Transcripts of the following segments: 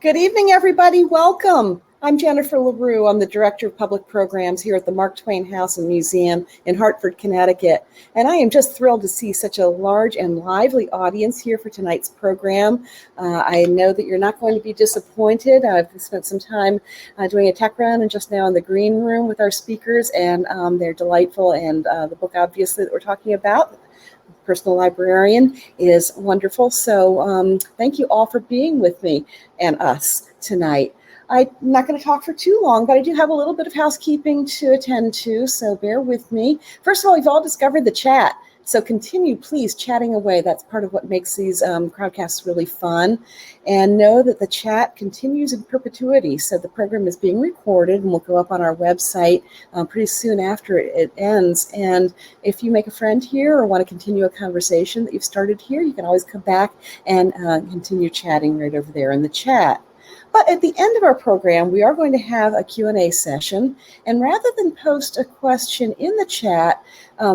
Good evening, everybody. Welcome. I'm Jennifer LaRue. I'm the Director of Public Programs here at the Mark Twain House Museum in Hartford, Connecticut. And I am just thrilled to see such a large and lively audience here for tonight's program. I know that you're not going to be disappointed. I've spent some time doing a tech run and just now in the green room with our speakers, and they're delightful. And the book, obviously, that we're talking about, Personal Librarian, is wonderful. So thank you all for being with me and us tonight. I'm not going to talk for too long, but I do have a little bit of housekeeping to attend to, so bear with me. First of all, you've all discovered the chat, so continue, please, chatting away. That's part of what makes these crowdcasts really fun. And know that the chat continues in perpetuity, so the program is being recorded and will go up on our website pretty soon after it ends. And if you make a friend here or want to continue a conversation that you've started here, you can always come back and continue chatting right over there in the chat. But at the end of our program, we are going to have a Q&A session. And rather than post a question in the chat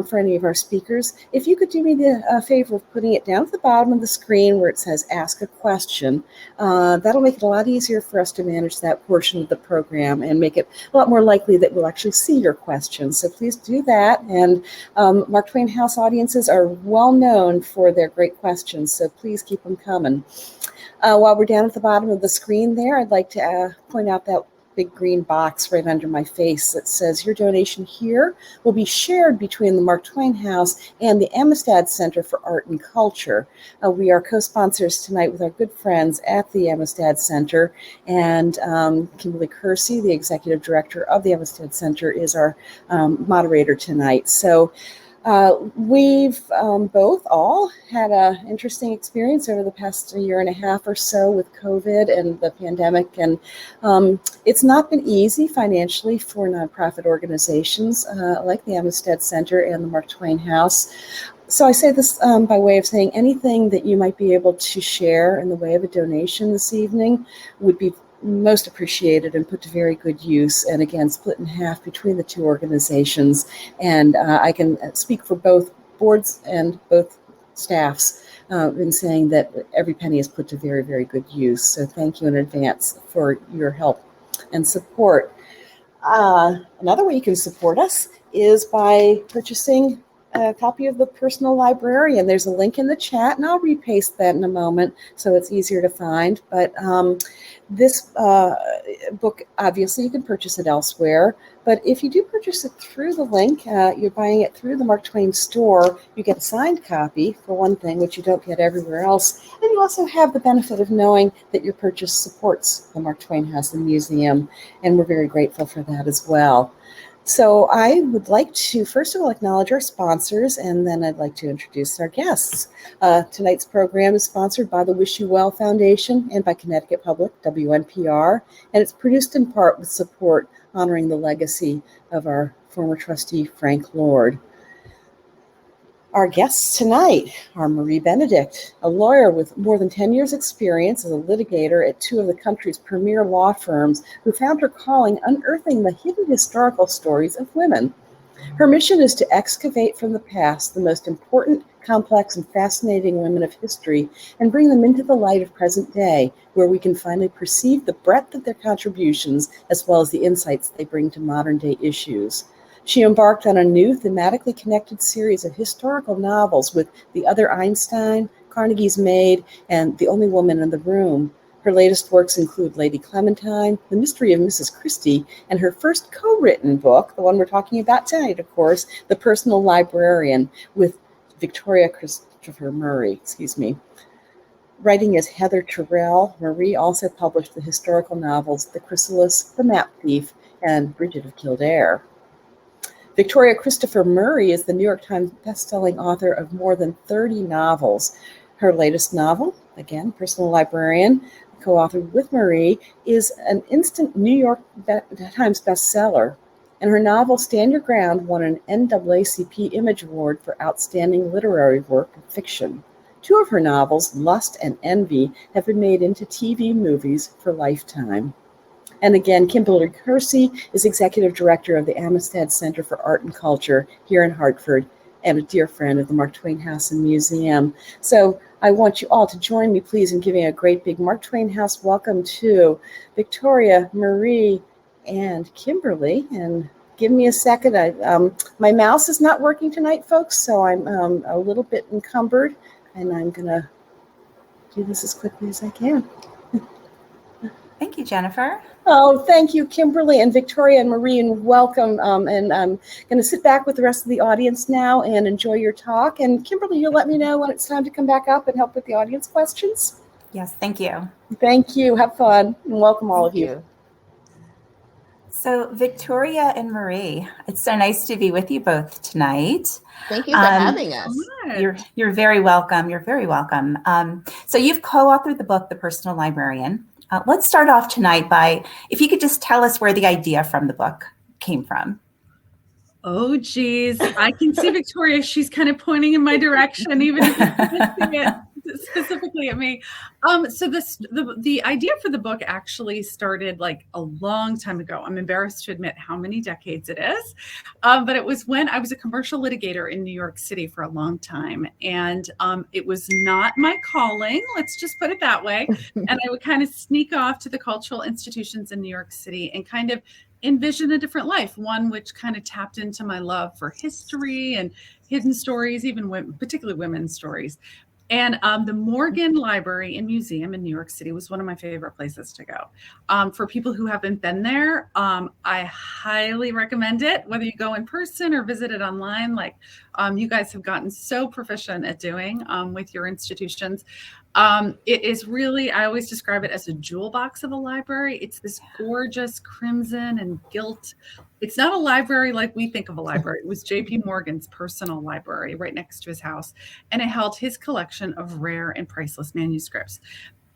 for any of our speakers, if you could do me the favor of putting it down at the bottom of the screen where it says ask a question, that'll make it a lot easier for us to manage that portion of the program and make it a lot more likely that we'll actually see your questions. So please do that. And Mark Twain House audiences are well known for their great questions, so please keep them coming. While we're down at the bottom of the screen there, I'd like to point out that big green box right under my face that says your donation here will be shared between the Mark Twain House and the Amistad Center for Art and Culture. We are co-sponsors tonight with our good friends at the Amistad Center, and Kimberly Kersey, the Executive Director of the Amistad Center, is our moderator tonight. So we've both all had an interesting experience over the past year and a half or so with COVID and the pandemic, and it's not been easy financially for nonprofit organizations like the Amistad Center and the Mark Twain House. So I say this by way of saying anything that you might be able to share in the way of a donation this evening would be most appreciated and put to very good use, and again split in half between the two organizations. And I can speak for both boards and both staffs in saying that every penny is put to very, very good use. So thank you in advance for your help and support. Another way you can support us is by purchasing a copy of the Personal Librarian. There's a link in the chat, and I'll repaste that in a moment so it's easier to find. But this book, obviously, you can purchase it elsewhere. But if you do purchase it through the link, you're buying it through the Mark Twain store, you get a signed copy, for one thing, which you don't get everywhere else. And you also have the benefit of knowing that your purchase supports the Mark Twain House Museum, and we're very grateful for that as well. So I would like to, first of all, acknowledge our sponsors, and then I'd like to introduce our guests. Tonight's program is sponsored by the Wish You Well Foundation and by Connecticut Public, WNPR, and it's produced in part with support honoring the legacy of our former trustee, Frank Lord. Our guests tonight are Marie Benedict, a lawyer with more than 10 years' experience as a litigator at two of the country's premier law firms, who found her calling unearthing the hidden historical stories of women. Her mission is to excavate from the past the most important, complex, and fascinating women of history and bring them into the light of present day, where we can finally perceive the breadth of their contributions as well as the insights they bring to modern-day issues. She embarked on a new thematically connected series of historical novels with The Other Einstein, Carnegie's Maid, and The Only Woman in the Room. Her latest works include Lady Clementine, The Mystery of Mrs. Christie, and her first co-written book, the one we're talking about tonight, of course, The Personal Librarian, with Victoria Christopher Murray, Writing as Heather Terrell, Marie also published the historical novels The Chrysalis, The Map Thief, and Bridget of Kildare. Victoria Christopher Murray is the New York Times bestselling author of more than 30 novels. Her latest novel, again, Personal Librarian, co-authored with Marie, is an instant New York Times bestseller. And her novel, Stand Your Ground, won an NAACP Image Award for Outstanding Literary Work of Fiction. Two of her novels, Lust and Envy, have been made into TV movies for Lifetime. And again, Kimberly Kersey is Executive Director of the Amistad Center for Art and Culture here in Hartford. and a dear friend of the Mark Twain House and Museum. So I want you all to join me, please, in giving a great big Mark Twain House welcome to Victoria, Marie, and Kimberly. And give me a second. My mouse is not working tonight, folks, so I'm a little bit encumbered, and I'm going to do this as quickly as I can. Thank you, Jennifer. Oh, thank you, Kimberly and Victoria and Marie, and welcome. And I'm going to sit back with the rest of the audience now and enjoy your talk. And Kimberly, you'll let me know when it's time to come back up and help with the audience questions. Yes, thank you. Thank you. Have fun, and welcome all of you. So Victoria and Marie, it's so nice to be with you both tonight. Thank you for having us. You're very welcome. You're very welcome. So you've co-authored the book, The Personal Librarian. Let's start off tonight by, if you could just tell us where the idea from the book came from. Oh, geez. I can see Victoria. She's kind of pointing in my direction, even if you can't see it specifically at me. So the idea for the book actually started like a long time ago. I'm embarrassed to admit how many decades it is. But it was when I was a commercial litigator in New York City for a long time. And it was not my calling, let's just put it that way. And I would kind of sneak off to the cultural institutions in New York City and kind of envision a different life, one which kind of tapped into my love for history and hidden stories, even women, particularly women's stories. And the Morgan Library and Museum in New York City was one of my favorite places to go. For people who haven't been there, I highly recommend it, whether you go in person or visit it online, like you guys have gotten so proficient at doing with your institutions. It is really, I always describe it as a jewel box of a library. It's this gorgeous crimson and gilt. It's not a library like we think of a library. It was J.P. Morgan's personal library right next to his house, and it held his collection of rare and priceless manuscripts.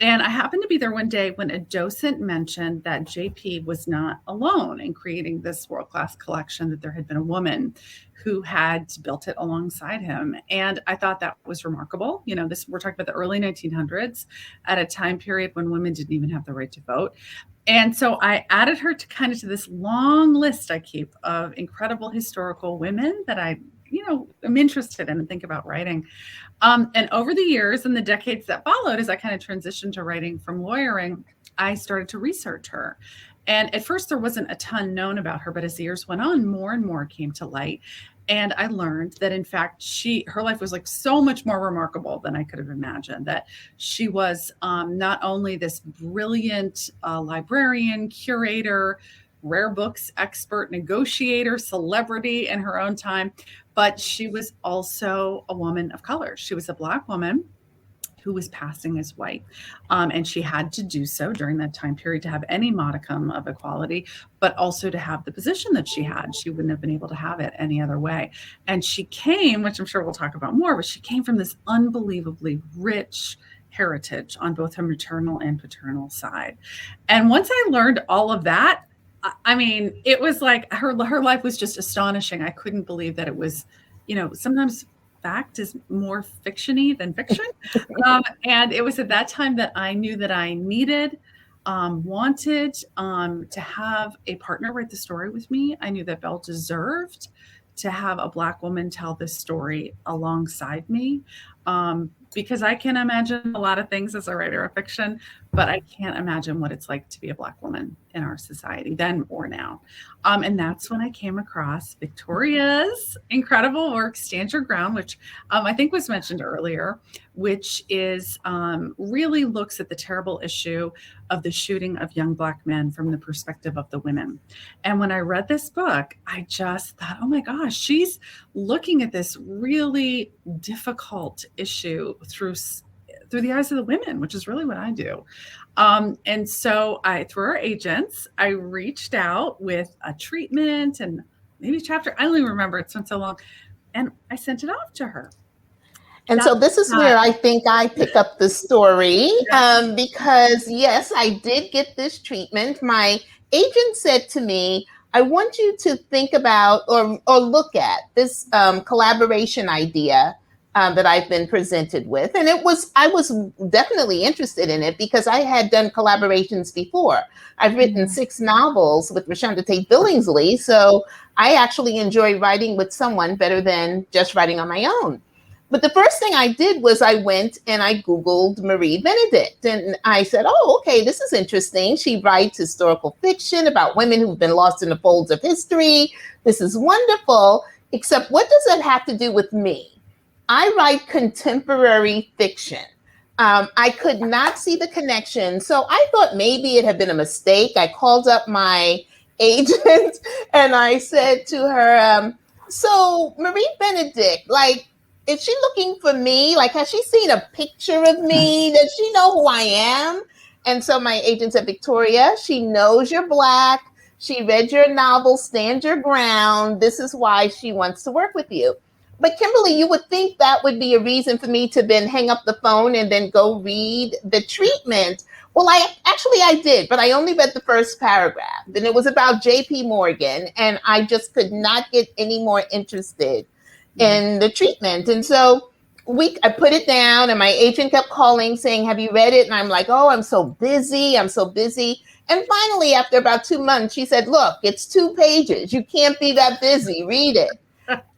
And I happened to be there one day when a docent mentioned that JP was not alone in creating this world-class collection, that there had been a woman who had built it alongside him. And I thought that was remarkable. You know, we're talking about the early 1900s, at a time period when women didn't even have the right to vote. And so I added her to this long list I keep of incredible historical women that I, am interested in and think about writing. And over the years and the decades that followed, as I kind of transitioned to writing from lawyering, I started to research her. And at first there wasn't a ton known about her, but as the years went on, more and more came to light. And I learned that, in fact, her life was like so much more remarkable than I could have imagined, that she was not only this brilliant librarian, curator, rare books expert, negotiator, celebrity in her own time, but she was also a woman of color. She was a Black woman who was passing as white. And she had to do so during that time period to have any modicum of equality, but also to have the position that she had. She wouldn't have been able to have it any other way. And she came, which I'm sure we'll talk about more, but she came from this unbelievably rich heritage on both her maternal and paternal side. And once I learned all of that, I mean, it was like her life was just astonishing. I couldn't believe that it was, sometimes fact is more fiction-y than fiction. And it was at that time that I knew that I needed, wanted to have a partner write the story with me. I knew that Belle deserved to have a Black woman tell this story alongside me. Because I can imagine a lot of things as a writer of fiction, but I can't imagine what it's like to be a Black woman in our society then or now. And that's when I came across Victoria's incredible work, Stand Your Ground, which I think was mentioned earlier, which is really looks at the terrible issue of the shooting of young Black men from the perspective of the women. And when I read this book, I just thought, oh my gosh, she's looking at this really difficult issue through the eyes of the women, which is really what I do. And so through our agents, I reached out with a treatment and maybe a chapter. I don't even remember. It's been so long. And I sent it off to her. And so this is where I think I pick up the story, because yes, I did get this treatment. My agent said to me, I want you to think about or look at this collaboration idea that I've been presented with. And I was definitely interested in it because I had done collaborations before. I've written 6 novels with Rashonda Tate Billingsley. So I actually enjoy writing with someone better than just writing on my own. But the first thing I did was I went and I Googled Marie Benedict. And I said, oh, okay, this is interesting. She writes historical fiction about women who've been lost in the folds of history. This is wonderful. Except what does that have to do with me? I write contemporary fiction. I could not see the connection. So I thought maybe it had been a mistake. I called up my agent and I said to her, so Marie Benedict, like, is she looking for me? Like, has she seen a picture of me? Does she know who I am? And so my agent said, Victoria, she knows you're Black. She read your novel, Stand Your Ground. This is why she wants to work with you. But Kimberly, you would think that would be a reason for me to then hang up the phone and then go read the treatment. Well, I did, but I only read the first paragraph. And it was about J.P. Morgan. And I just could not get any more interested in the treatment. And so I put it down and my agent kept calling saying, have you read it? And I'm like, oh, I'm so busy. And finally, after about 2 months, she said, look, it's 2 pages. You can't be that busy. Read it.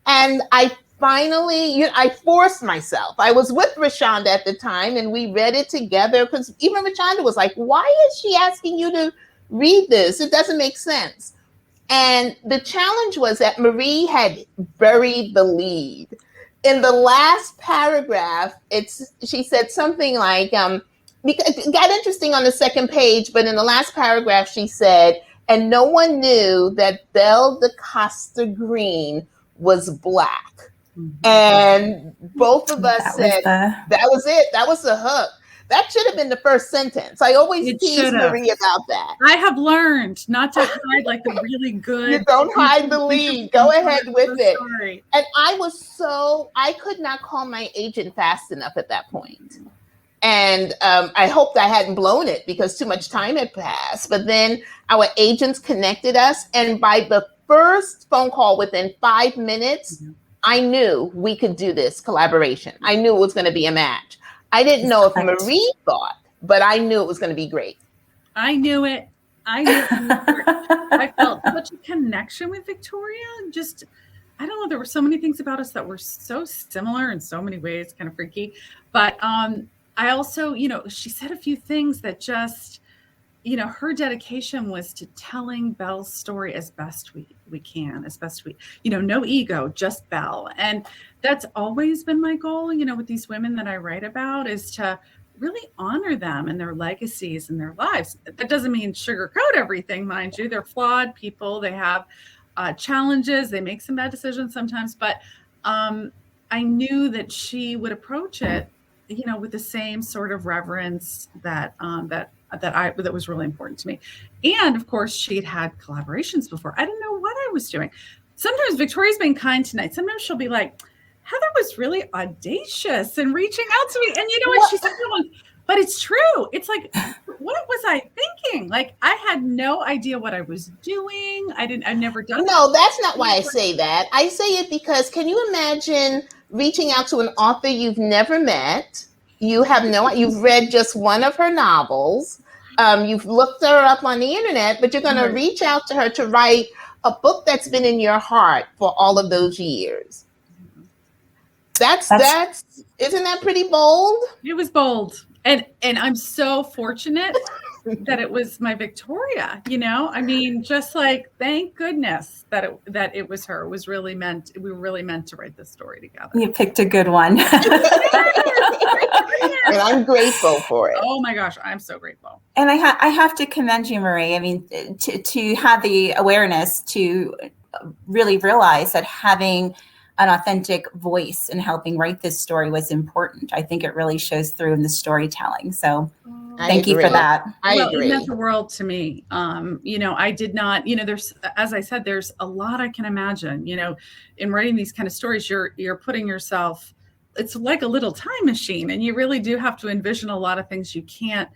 And I forced myself. I was with Rashonda at the time and we read it together because even Rashonda was like, why is she asking you to read this? It doesn't make sense. And the challenge was that Marie had buried the lead. In the last paragraph, she said something like, because it got interesting on the second page, but in the last paragraph, she said, and no one knew that Belle da Costa Greene was Black. And both of us said, that was it. That was the hook. That should have been the first sentence. I always tease Marie about that. I have learned not to hide like the really good. You don't hide the lead. Go ahead with it. Sorry. And I could not call my agent fast enough at that point. And I hoped I hadn't blown it because too much time had passed. But then our agents connected us. And by the first phone call within 5 minutes, I knew we could do this collaboration. I knew it was going to be a match. I didn't know if Marie thought, but I knew it was going to be great. I knew it. I felt such a connection with Victoria. Just, I don't know, there were so many things about us that were so similar in so many ways, kind of freaky. But I also, she said a few things that just, her dedication was to telling Belle's story as best we can, as best we, no ego, just Belle. And that's always been my goal, with these women that I write about, is to really honor them and their legacies and their lives. That doesn't mean sugarcoat everything, mind you. They're flawed people. They have challenges. They make some bad decisions sometimes. But I knew that she would approach it, with the same sort of reverence that was really important to me. And of course, she'd had collaborations before. I didn't know what I was doing. Sometimes Victoria's been kind tonight. Sometimes she'll be like, Heather was really audacious in reaching out to me. And you know what? She said, but it's true. It's like, what was I thinking? Like, I had no idea what I was doing. I've never done that. No, that's not why I say that. I say it because can you imagine reaching out to an author you've never met? You've read just one of her novels. You've looked her up on the internet, but you're going to reach out to her to write a book that's been in your heart for all of those years. That's isn't that pretty bold? It was bold. And I'm so fortunate that it was my Victoria, I mean, just like, thank goodness that it was her. It was really we were really meant to write this story together. You picked a good one. And I'm grateful for it. Oh my gosh, I'm so grateful. And I have to commend you, Marie. I mean, to have the awareness to really realize that having an authentic voice in helping write this story was important. I think it really shows through in the storytelling. So thank you for that. I agree. It meant the world to me. I did not, there's, as I said, there's a lot I can imagine, in writing these kind of stories, you're putting yourself, it's like a little time machine, and you really do have to envision a lot of things you can't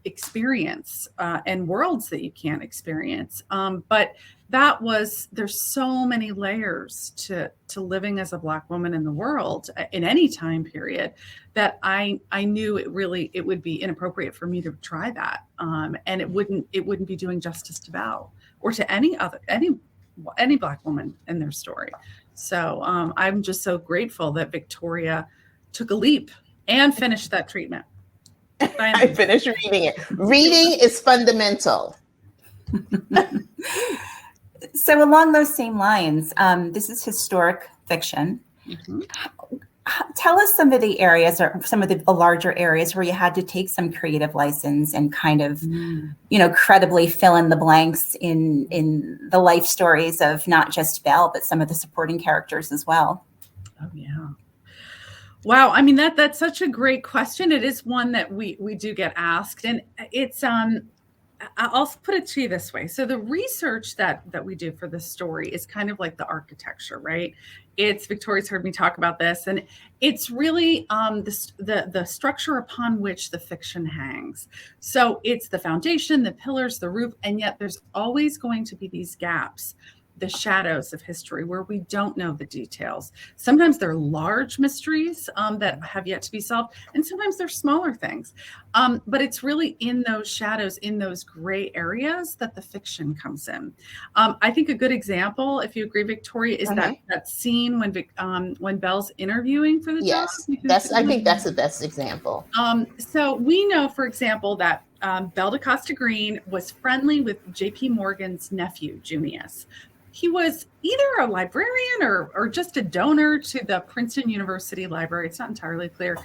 experience and worlds that you can't experience. But there's so many layers to living as a Black woman in the world in any time period that I knew it would be inappropriate for me to try that. And it wouldn't be doing justice to Belle or to any Black woman in their story. So I'm just so grateful that Victoria took a leap and finished that treatment. I finished reading it. Reading is fundamental. So along those same lines, this is historic fiction. Mm-hmm. Tell us some of the areas or some of the larger areas where you had to take some creative license and kind of, credibly fill in the blanks in the life stories of not just Belle, but some of the supporting characters as well. Oh, yeah. Wow. I mean, that's such a great question. It is one that we do get asked, and it's, I'll put it to you this way. So the research that we do for this story is kind of like the architecture, right? It's Victoria's heard me talk about this, and it's really the structure upon which the fiction hangs. So it's the foundation, the pillars, the roof, and yet there's always going to be these gaps, the shadows of history where we don't know the details. Sometimes they're large mysteries that have yet to be solved, and sometimes they're smaller things. But it's really in those shadows, in those gray areas that the fiction comes in. I think a good example, if you agree, Victoria, is that scene when Belle's interviewing for the job. Yes, I think that's the best example. So we know, for example, that Belle da Costa Greene was friendly with J.P. Morgan's nephew, Junius. He was either a librarian or just a donor to the Princeton University Library. It's not entirely clear.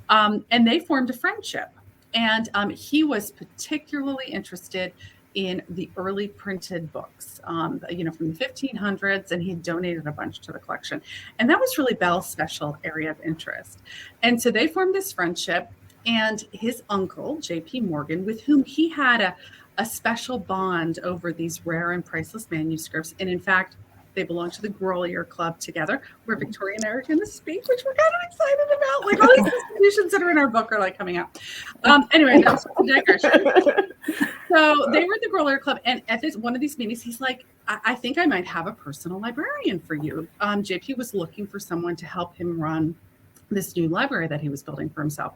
And they formed a friendship. And he was particularly interested in the early printed books, from the 1500s, and he donated a bunch to the collection. And that was really Belle's special area of interest. And so they formed this friendship, and his uncle, J.P. Morgan, with whom he had a special bond over these rare and priceless manuscripts. And in fact, they belong to the Grolier Club together, where Victoria and I are going to speak, which we're kind of excited about. Like, all these institutions that are in our book are like coming out. Anyway, that's a digression. So they were at the Grolier Club, and at one of these meetings, he's like, I think I might have a personal librarian for you. JP was looking for someone to help him run this new library that he was building for himself.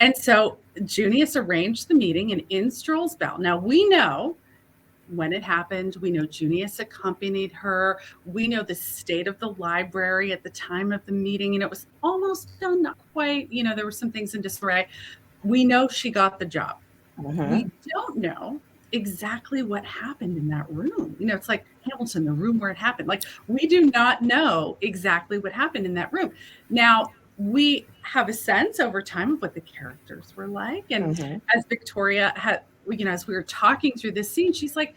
And so Junius arranged the meeting, and in strolls Belle. Now we know when it happened, we know Junius accompanied her. We know the state of the library at the time of the meeting. It was almost done, not quite, there were some things in disarray. We know she got the job. Mm-hmm. We don't know exactly what happened in that room. It's like Hamilton, the room where it happened. Like, we do not know exactly what happened in that room. Now, we have a sense over time of what the characters were like. And as Victoria had, as we were talking through this scene, she's like,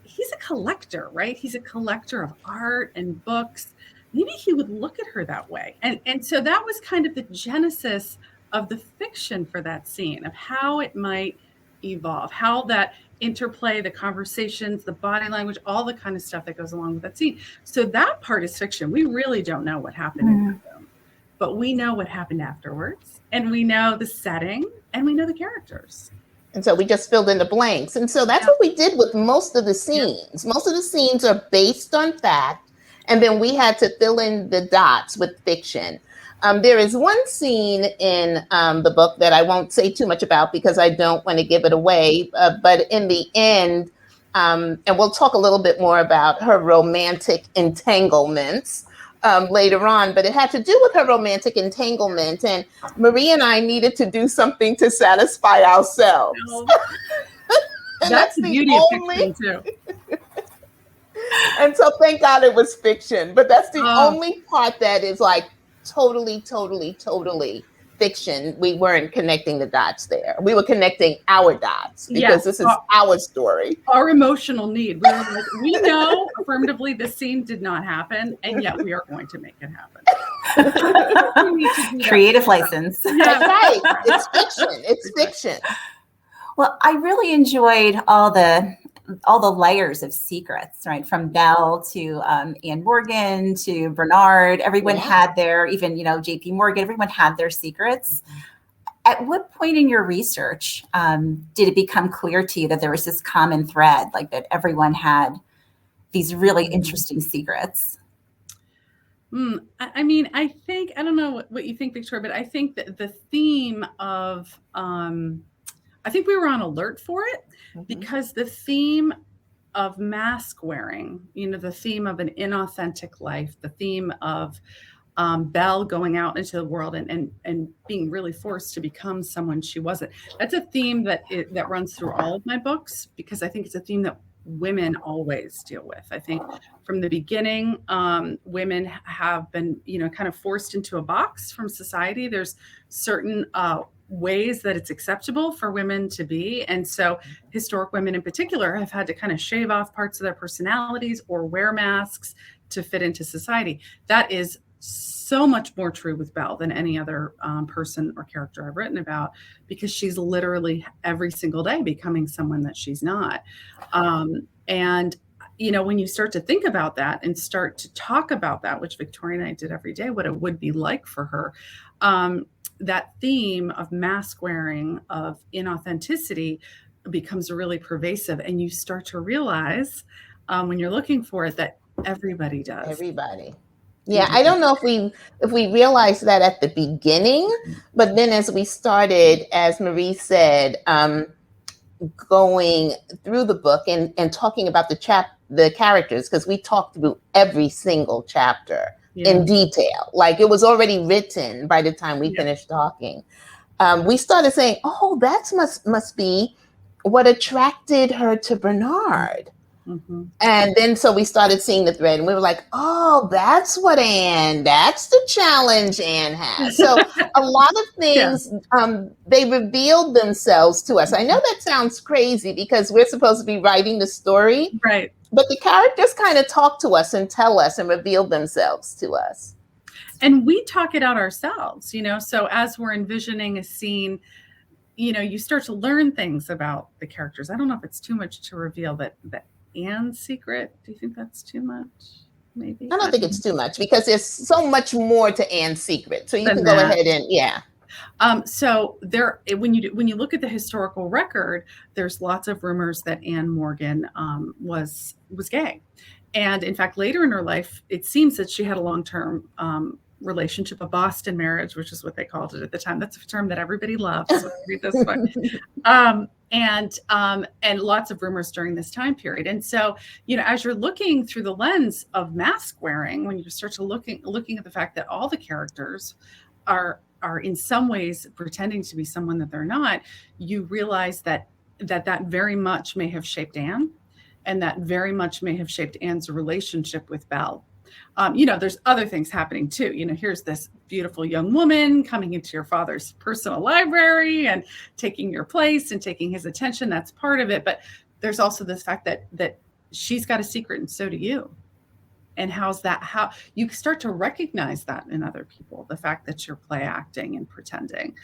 he's a collector, right? He's a collector of art and books. Maybe he would look at her that way. And so that was kind of the genesis of the fiction for that scene, of how it might evolve, how that interplay, the conversations, the body language, all the kind of stuff that goes along with that scene. So that part is fiction. We really don't know what happened in that film. But we know what happened afterwards, and we know the setting, and we know the characters. And so we just filled in the blanks. And so that's what we did with most of the scenes. Most of the scenes are based on fact, and then we had to fill in the dots with fiction. There is one scene in the book that I won't say too much about because I don't want to give it away. But in the end, and we'll talk a little bit more about her romantic entanglements later on, but it had to do with her romantic entanglement, and Marie and I needed to do something to satisfy ourselves. That's the beauty of fiction too. And so thank God it was fiction, but that's the only part that is like totally fiction. We weren't connecting the dots there. We were connecting our dots because this is our story. Our emotional need. We were like, we know affirmatively this scene did not happen, and yet we are going to make it happen. Creative license. That's right. It's fiction. It's fiction. Well, I really enjoyed all the layers of secrets, right? From Belle to Anne Morgan to Bernard. Everyone had their, even, J.P. Morgan, everyone had their secrets. At what point in your research did it become clear to you that there was this common thread, like that everyone had these really interesting secrets. I mean, I think, I don't know what you think, Victoria, but I think that the theme of, I think we were on alert for it because the theme of mask wearing, the theme of an inauthentic life, the theme of Belle going out into the world and being really forced to become someone she wasn't. That's a theme that runs through all of my books, because I think it's a theme that women always deal with. I think from the beginning, women have been, kind of forced into a box from society. There's certain ways that it's acceptable for women to be. And so historic women in particular have had to kind of shave off parts of their personalities or wear masks to fit into society. That is so much more true with Belle than any other person or character I've written about, because she's literally every single day becoming someone that she's not. And when you start to think about that and start to talk about that, which Victoria and I did every day, what it would be like for her, that theme of mask wearing, of inauthenticity becomes really pervasive. And you start to realize when you're looking for it that everybody does. Everybody. Yeah, I don't know if we realized that at the beginning, but then as we started, as Marie said, going through the book and talking about the characters, because we talked through every single chapter in detail, like it was already written by the time we finished talking. We started saying, oh, that must be what attracted her to Bernard. And then so we started seeing the thread and we were like, oh, that's the challenge Anne has. So a lot of things, they revealed themselves to us. I know that sounds crazy because we're supposed to be writing the story. Right. But the characters kind of talk to us and tell us and reveal themselves to us. And we talk it out ourselves, so as we're envisioning a scene, you start to learn things about the characters. I don't know if it's too much to reveal that Anne's secret. Do you think that's too much? Maybe. I don't think it's too much because there's so much more to Anne's secret. So you can go ahead and So there, when you look at the historical record, there's lots of rumors that Anne Morgan was gay, and in fact, later in her life, it seems that she had a long-term relationship, a Boston marriage, which is what they called it at the time. That's a term that everybody loves. So read this book. And lots of rumors during this time period. And so, as you're looking through the lens of mask wearing, when you start to looking at the fact that all the characters are in some ways pretending to be someone that they're not, you realize that very much may have shaped Anne, and that very much may have shaped Anne's relationship with Belle. There's other things happening too. Here's this beautiful young woman coming into your father's personal library and taking your place and taking his attention. That's part of it. But there's also this fact that she's got a secret and so do you. And how you start to recognize that in other people, the fact that you're play acting and pretending.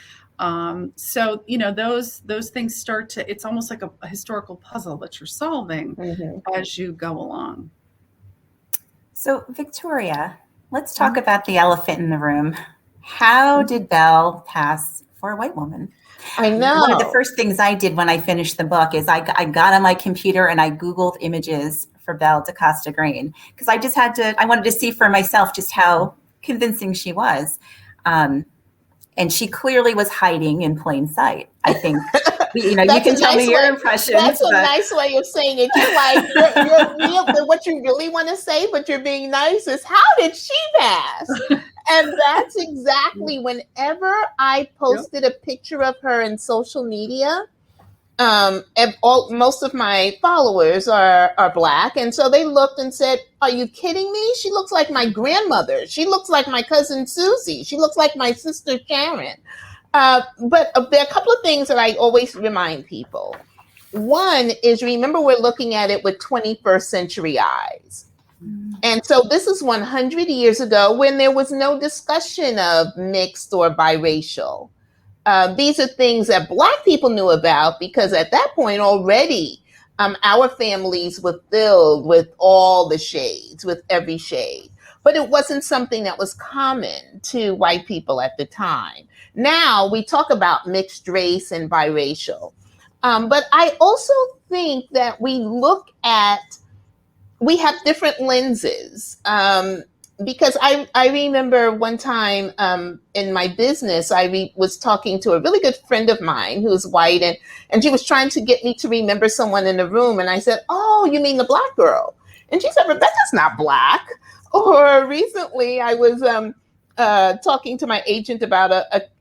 So, those things start to, it's almost like a historical puzzle that you're solving as you go along. So, Victoria, let's talk about the elephant in the room. How did Belle pass for a white woman? I know. One of the first things I did when I finished the book is I got on my computer and I Googled images for Belle da Costa Greene, because I wanted to see for myself just how convincing she was. And she clearly was hiding in plain sight. I think, you can tell me your impressions. That's a nice way of saying it. You're real, what you really want to say, but you're being nice, is how did she pass? And that's exactly whenever I posted a picture of her in social media, most of my followers are Black. And so they looked and said, are you kidding me? She looks like my grandmother. She looks like my cousin Susie. She looks like my sister Sharon. But there are a couple of things that I always remind people. One is, remember, we're looking at it with 21st century eyes. And so this is 100 years ago when there was no discussion of mixed or biracial. These are things that Black people knew about because at that point already, our families were filled with all the shades, with every shade. But it wasn't something that was common to white people at the time. Now we talk about mixed race and biracial. But I also think that we look at we have different lenses. Because I remember one time in my business, I was talking to a really good friend of mine who's white, and she was trying to get me to remember someone in the room. And I said, "Oh, you mean the Black girl?" And she said, "Rebecca's not Black." Or recently I was talking to my agent about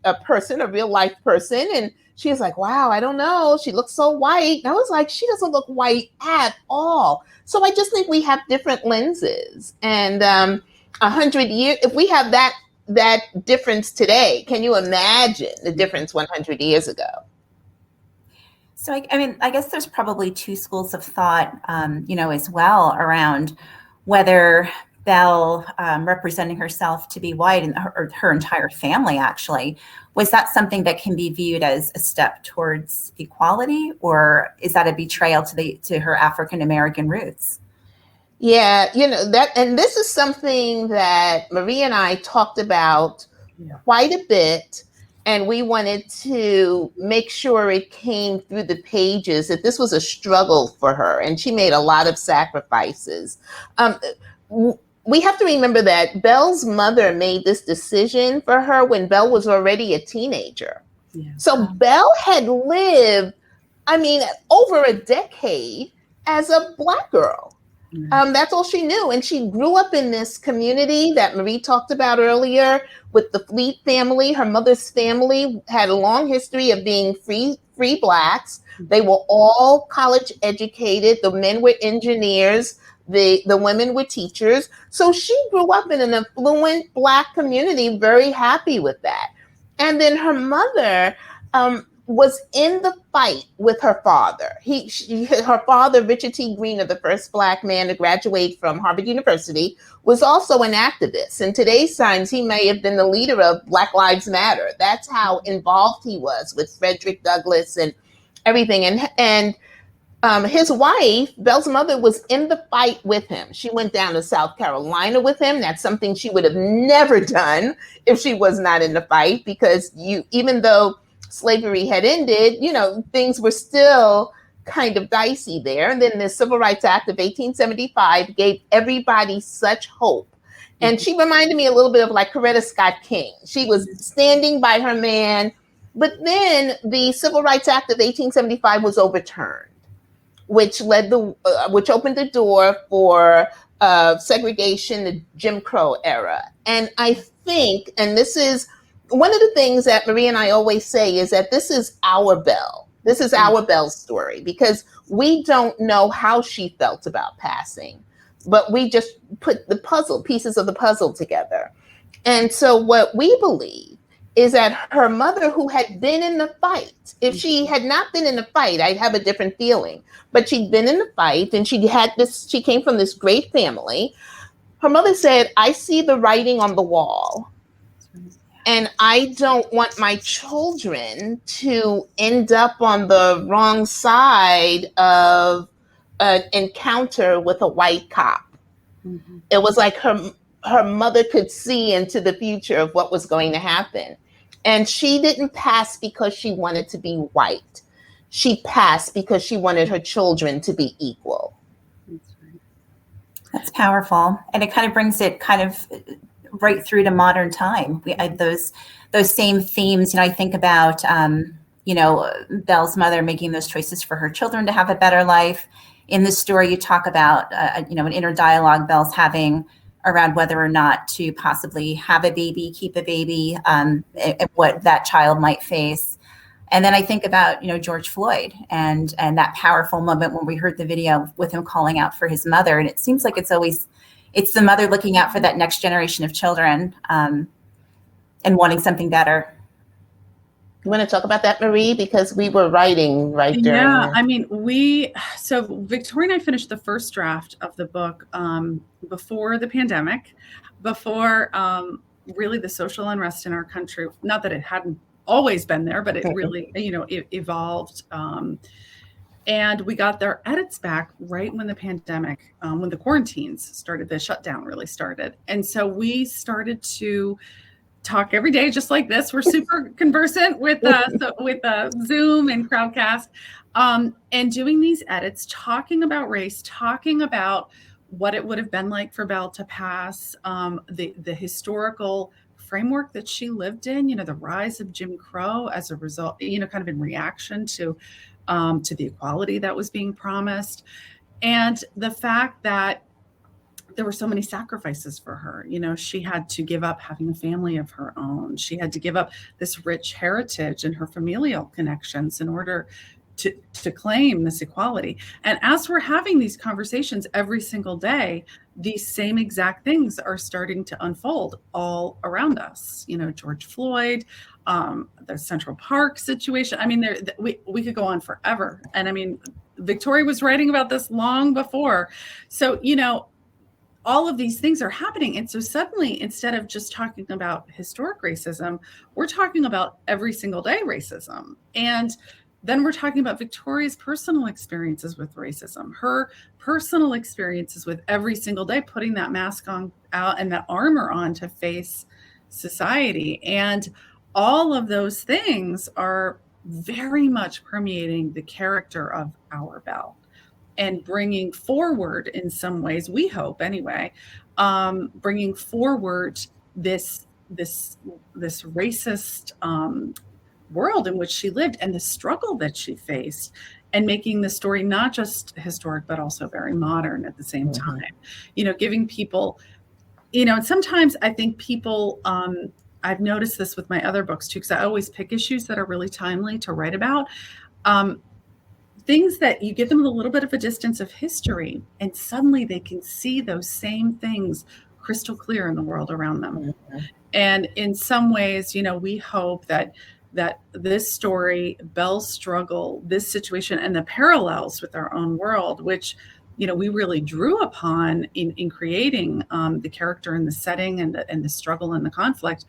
a person, a real life person. And she was like, "Wow, I don't know. She looks so white." And I was like, "She doesn't look white at all." So I just think we have different lenses. And 100 years, if we have that difference today, can you imagine the difference 100 years ago? So, I mean, I guess there's probably two schools of thought, as well, around whether Belle representing herself to be white and her entire family, actually, was that something that can be viewed as a step towards equality, or is that a betrayal to her African-American roots? Yeah, that, and this is something that Marie and I talked about quite a bit, and we wanted to make sure it came through the pages that this was a struggle for her, and she made a lot of sacrifices. We have to remember that Belle's mother made this decision for her when Belle was already a teenager. Yeah. So Belle had lived, over a decade as a Black girl. That's all she knew. And she grew up in this community that Marie talked about earlier with the Fleet family. Her mother's family had a long history of being free Blacks. They were all college educated. The men were engineers. The women were teachers. So she grew up in an affluent Black community, very happy with that. And then her mother was in the fight with her father. Her father, Richard T. Greener, the first Black man to graduate from Harvard University, was also an activist. In today's times, he may have been the leader of Black Lives Matter. That's how involved he was with Frederick Douglass and everything. And his wife, Belle's mother, was in the fight with him. She went down to South Carolina with him. That's something she would have never done if she was not in the fight, because even though slavery had ended, things were still kind of dicey there. And then the Civil Rights Act of 1875 gave everybody such hope. And she reminded me a little bit of like Coretta Scott King. She was standing by her man, but then the Civil Rights Act of 1875 was overturned, which opened the door for segregation, the Jim Crow era. And I think, and this is one of the things that Marie and I always say, is that this is our Belle. This is our Belle's story, because we don't know how she felt about passing, but we just put the pieces of the puzzle together. And so what we believe is that her mother, who had been in the fight, if she had not been in the fight, I'd have a different feeling, but she'd been in the fight, and she came from this great family. Her mother said, "I see the writing on the wall, and I don't want my children to end up on the wrong side of an encounter with a white cop." Mm-hmm. It was like her mother could see into the future of what was going to happen. And she didn't pass because she wanted to be white. She passed because she wanted her children to be equal. That's powerful. And it kind of brings it kind of right through to modern time. Those same themes, I think about, Belle's mother making those choices for her children to have a better life. In the story, you talk about, an inner dialogue Belle's having around whether or not to possibly have a baby, keep a baby, and what that child might face. And then I think about, George Floyd and that powerful moment when we heard the video with him calling out for his mother. And it seems like it's the mother looking out for that next generation of children and wanting something better. You want to talk about that, Marie? Because we were writing right during. Yeah, so Victoria and I finished the first draft of the book before the pandemic, before really the social unrest in our country. Not that it hadn't always been there, but it really, it evolved. And we got their edits back right when the pandemic, when the quarantines started, the shutdown really started. And so we started to talk every day, just like this. We're super conversant with Zoom and Crowdcast, and doing these edits, talking about race, talking about what it would have been like for Belle to pass, the historical framework that she lived in, the rise of Jim Crow as a result, kind of in reaction to the equality that was being promised, and the fact that there were so many sacrifices for her. She had to give up having a family of her own. She had to give up this rich heritage and her familial connections in order to claim this equality. And as we're having these conversations every single day, these same exact things are starting to unfold all around us. George Floyd, the Central Park situation. I mean, we could go on forever. And I mean, Victoria was writing about this long before. So, all of these things are happening. And so suddenly, instead of just talking about historic racism, we're talking about every single day racism. And then we're talking about Victoria's personal experiences with racism, her personal experiences with every single day putting that mask on out and that armor on to face society. And all of those things are very much permeating the character of our Belle, and bringing forward, in some ways, we hope anyway, bringing forward this racist world in which she lived and the struggle that she faced, and making the story not just historic but also very modern at the same time. Giving people, and sometimes I think people, I've noticed this with my other books too, because I always pick issues that are really timely to write about. Things that you give them a little bit of a distance of history, and suddenly they can see those same things crystal clear in the world around them. Mm-hmm. And in some ways, we hope that this story, Belle's struggle, this situation, and the parallels with our own world, which we really drew upon in creating the character and the setting and the struggle and the conflict,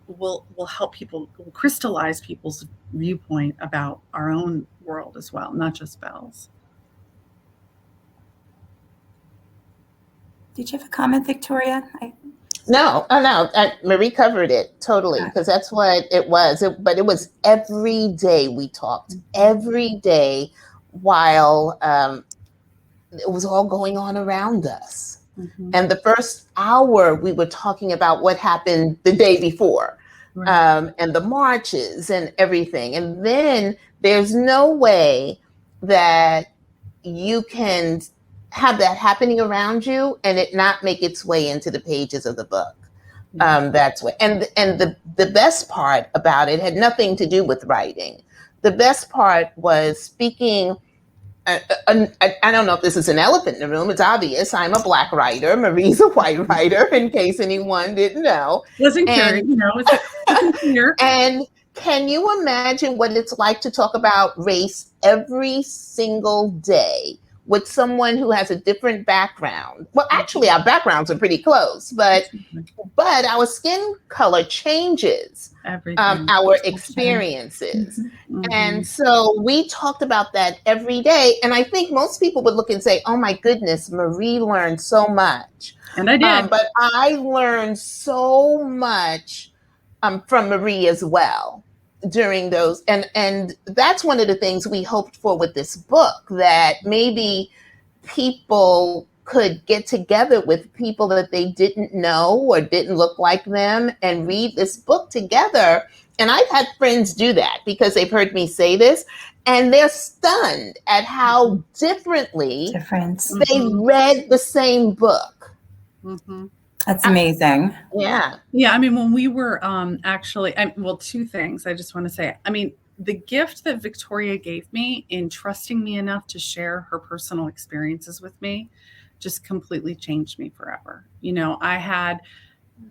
will help people, will crystallize people's viewpoint about our own world as well, not just Belle's. Did you have a comment, Victoria? No. Marie covered it totally, because that's what it was. But it was every day we talked, every day, while it was all going on around us. Mm-hmm. And the first hour we were talking about what happened the day before. Right. And the marches and everything. And then there's no way that you can have that happening around you and it not make its way into the pages of the book. That's what, and the best part about it had nothing to do with writing. The best part was speaking. I don't know if this is an elephant in the room. It's obvious. I'm a Black writer. Marie's a white writer, in case anyone didn't know. Wasn't clear. And can you imagine what it's like to talk about race every single day with someone who has a different background? Well, actually, our backgrounds are pretty close, but our skin color changes. Our experiences. Mm-hmm. And so we talked about that every day. And I think most people would look and say, oh my goodness, Marie learned so much. And I did. But I learned so much from Marie as well during those. And that's one of the things we hoped for with this book, that maybe people could get together with people that they didn't know or didn't look like them and read this book together. And I've had friends do that because they've heard me say this, and they're stunned at how differently they read the same book. Mm-hmm. That's amazing. Yeah. I mean, when we were two things I just want to say. I mean, the gift that Victoria gave me in trusting me enough to share her personal experiences with me just completely changed me forever. I had,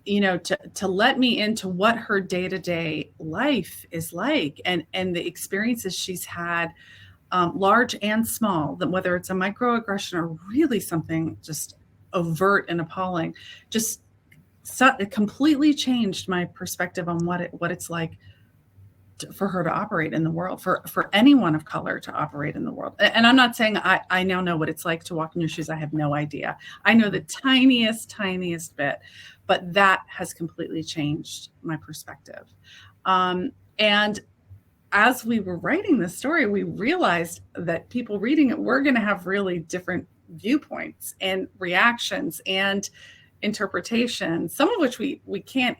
to let me into what her day-to-day life is like, and the experiences she's had, large and small, that whether it's a microaggression or really something just overt and appalling, it completely changed my perspective on what it's like for her to operate in the world, for anyone of color to operate in the world. And I'm not saying I now know what it's like to walk in your shoes. I have no idea. I know the tiniest bit, but that has completely changed my perspective. And as we were writing this story, we realized that people reading it were going to have really different viewpoints and reactions and interpretations, some of which we can't.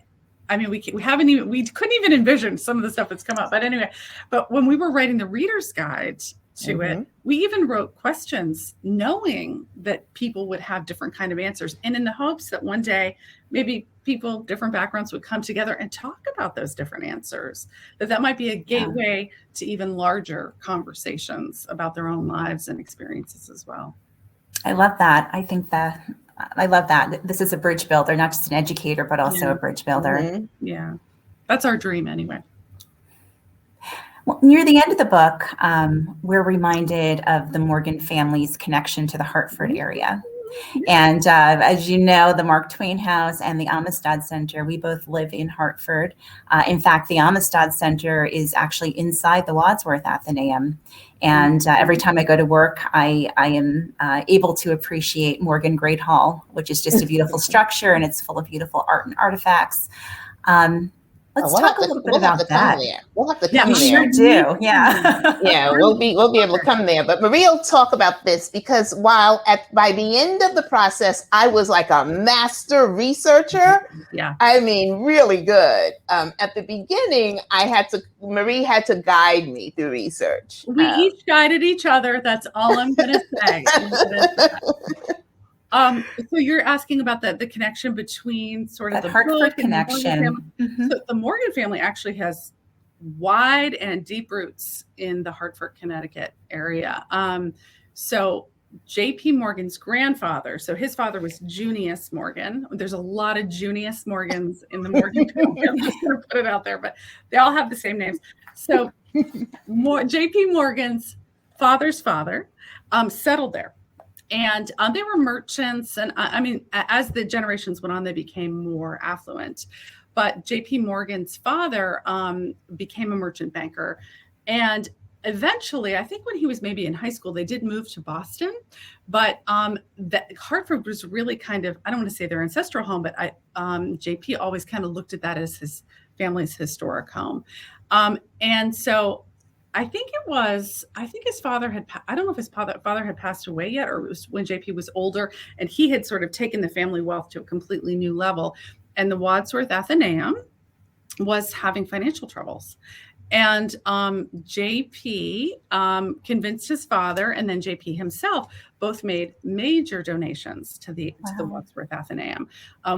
I mean, we couldn't even envision some of the stuff that's come up. But anyway, but when we were writing the reader's guide to it, we even wrote questions knowing that people would have different kind of answers, and in the hopes that one day maybe people, different backgrounds, would come together and talk about those different answers, that might be a gateway to even larger conversations about their own lives and experiences as well. I love that. I love that. This is a bridge builder, not just an educator, but also a bridge builder. Yeah, that's our dream anyway. Well, near the end of the book, we're reminded of the Morgan family's connection to the Hartford area. And as you know, the Mark Twain House and the Amistad Center, we both live in Hartford. In fact, the Amistad Center is actually inside the Wadsworth Athenaeum. And every time I go to work, I am able to appreciate Morgan Great Hall, which is just a beautiful structure, and it's full of beautiful art and artifacts. Let's talk a little bit about that. We'll have to come there. We sure do. Yeah. Yeah, we'll be able to come there. But Maria will talk about this, because by the end of the process, I was like a master researcher. Yeah. I mean, really good. At the beginning, Marie had to guide me through research. We each guided each other. That's all I'm going to say. So you're asking about the connection between sort of the Hartford connection. So the Morgan family actually has wide and deep roots in the Hartford, Connecticut area. So J.P. Morgan's grandfather, so his father was Junius Morgan. There's a lot of Junius Morgans in the Morgan family. I'm just going to put it out there, but they all have the same names. So J.P. Morgan's father's father settled there. And they were merchants. And I mean, as the generations went on, they became more affluent. But J.P. Morgan's father became a merchant banker. And eventually, I think when he was maybe in high school, they did move to Boston. But Hartford was really kind of, I don't want to say their ancestral home, but J.P. always kind of looked at that as his family's historic home. And so I think his father I don't know if his father had passed away yet, or it was when JP was older and he had sort of taken the family wealth to a completely new level. And the Wadsworth Athenaeum was having financial troubles. And JP convinced his father, and then JP himself both made major donations to the Wadsworth Athenaeum.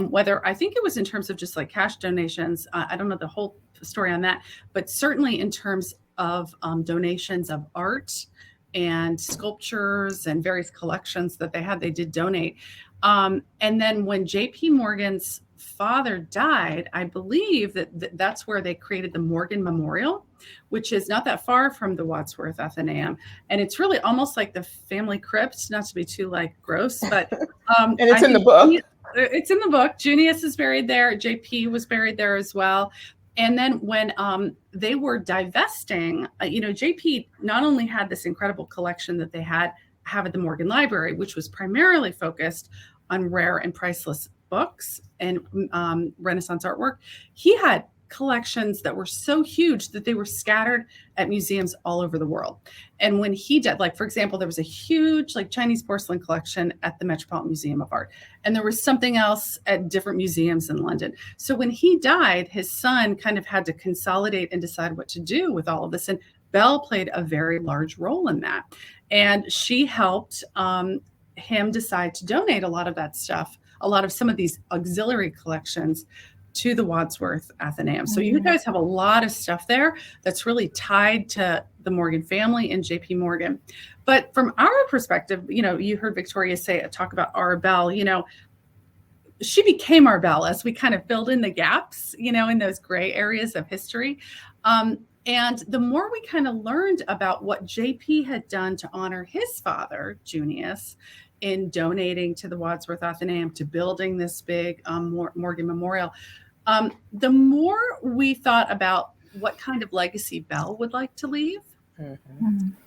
Whether, I think it was in terms of just like cash donations, I don't know the whole story on that, but certainly in terms of donations of art and sculptures and various collections that they did donate. And then when J.P. Morgan's father died, I believe that's where they created the Morgan Memorial, which is not that far from the Wadsworth Athenaeum. And it's really almost like the family crypt, not to be too like gross, but and it's in the book. It's in the book. Junius is buried there. JP was buried there as well. And then when they were divesting, JP not only had this incredible collection that they have at the Morgan Library, which was primarily focused on rare and priceless books and Renaissance artwork, he had collections that were so huge that they were scattered at museums all over the world. And when he died, like, for example, there was a huge Chinese porcelain collection at the Metropolitan Museum of Art. And there was something else at different museums in London. So when he died, his son kind of had to consolidate and decide what to do with all of this. And Belle played a very large role in that. And she helped him decide to donate a lot of that stuff, a lot of some of these auxiliary collections to the Wadsworth Athenaeum. So you guys have a lot of stuff there that's really tied to the Morgan family and JP Morgan. But from our perspective, you heard Victoria talk about our Belle, she became our Belle as we kind of filled in the gaps, in those gray areas of history. And the more we kind of learned about what JP had done to honor his father, Junius, in donating to the Wadsworth Athenaeum, to building this big Morgan Memorial, the more we thought about what kind of legacy Belle would like to leave,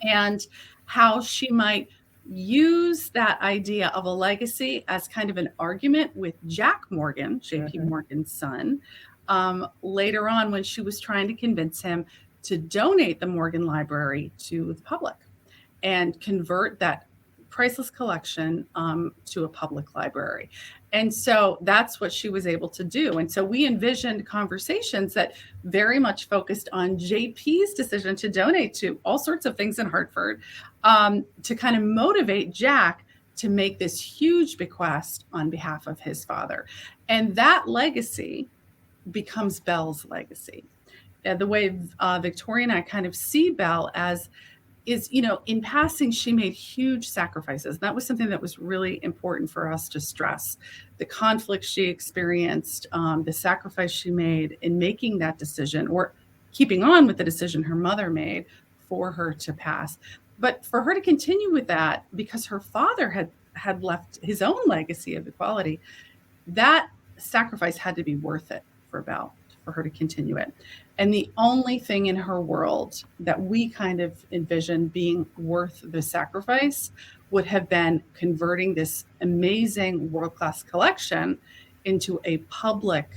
and how she might use that idea of a legacy as kind of an argument with Jack Morgan, J.P. Morgan's son, later on when she was trying to convince him to donate the Morgan Library to the public and convert that priceless collection to a public library. And so that's what she was able to do. And so we envisioned conversations that very much focused on JP's decision to donate to all sorts of things in Hartford, to kind of motivate Jack to make this huge bequest on behalf of his father. And that legacy becomes Belle's legacy. The way Victoria and I kind of see Belle as is, in passing, she made huge sacrifices. That was something that was really important for us to stress. The conflict she experienced, the sacrifice she made in making that decision, or keeping on with the decision her mother made for her to pass. But for her to continue with that, because her father had left his own legacy of equality, that sacrifice had to be worth it for Belle, for her to continue it. And the only thing in her world that we kind of envisioned being worth the sacrifice would have been converting this amazing world-class collection into a public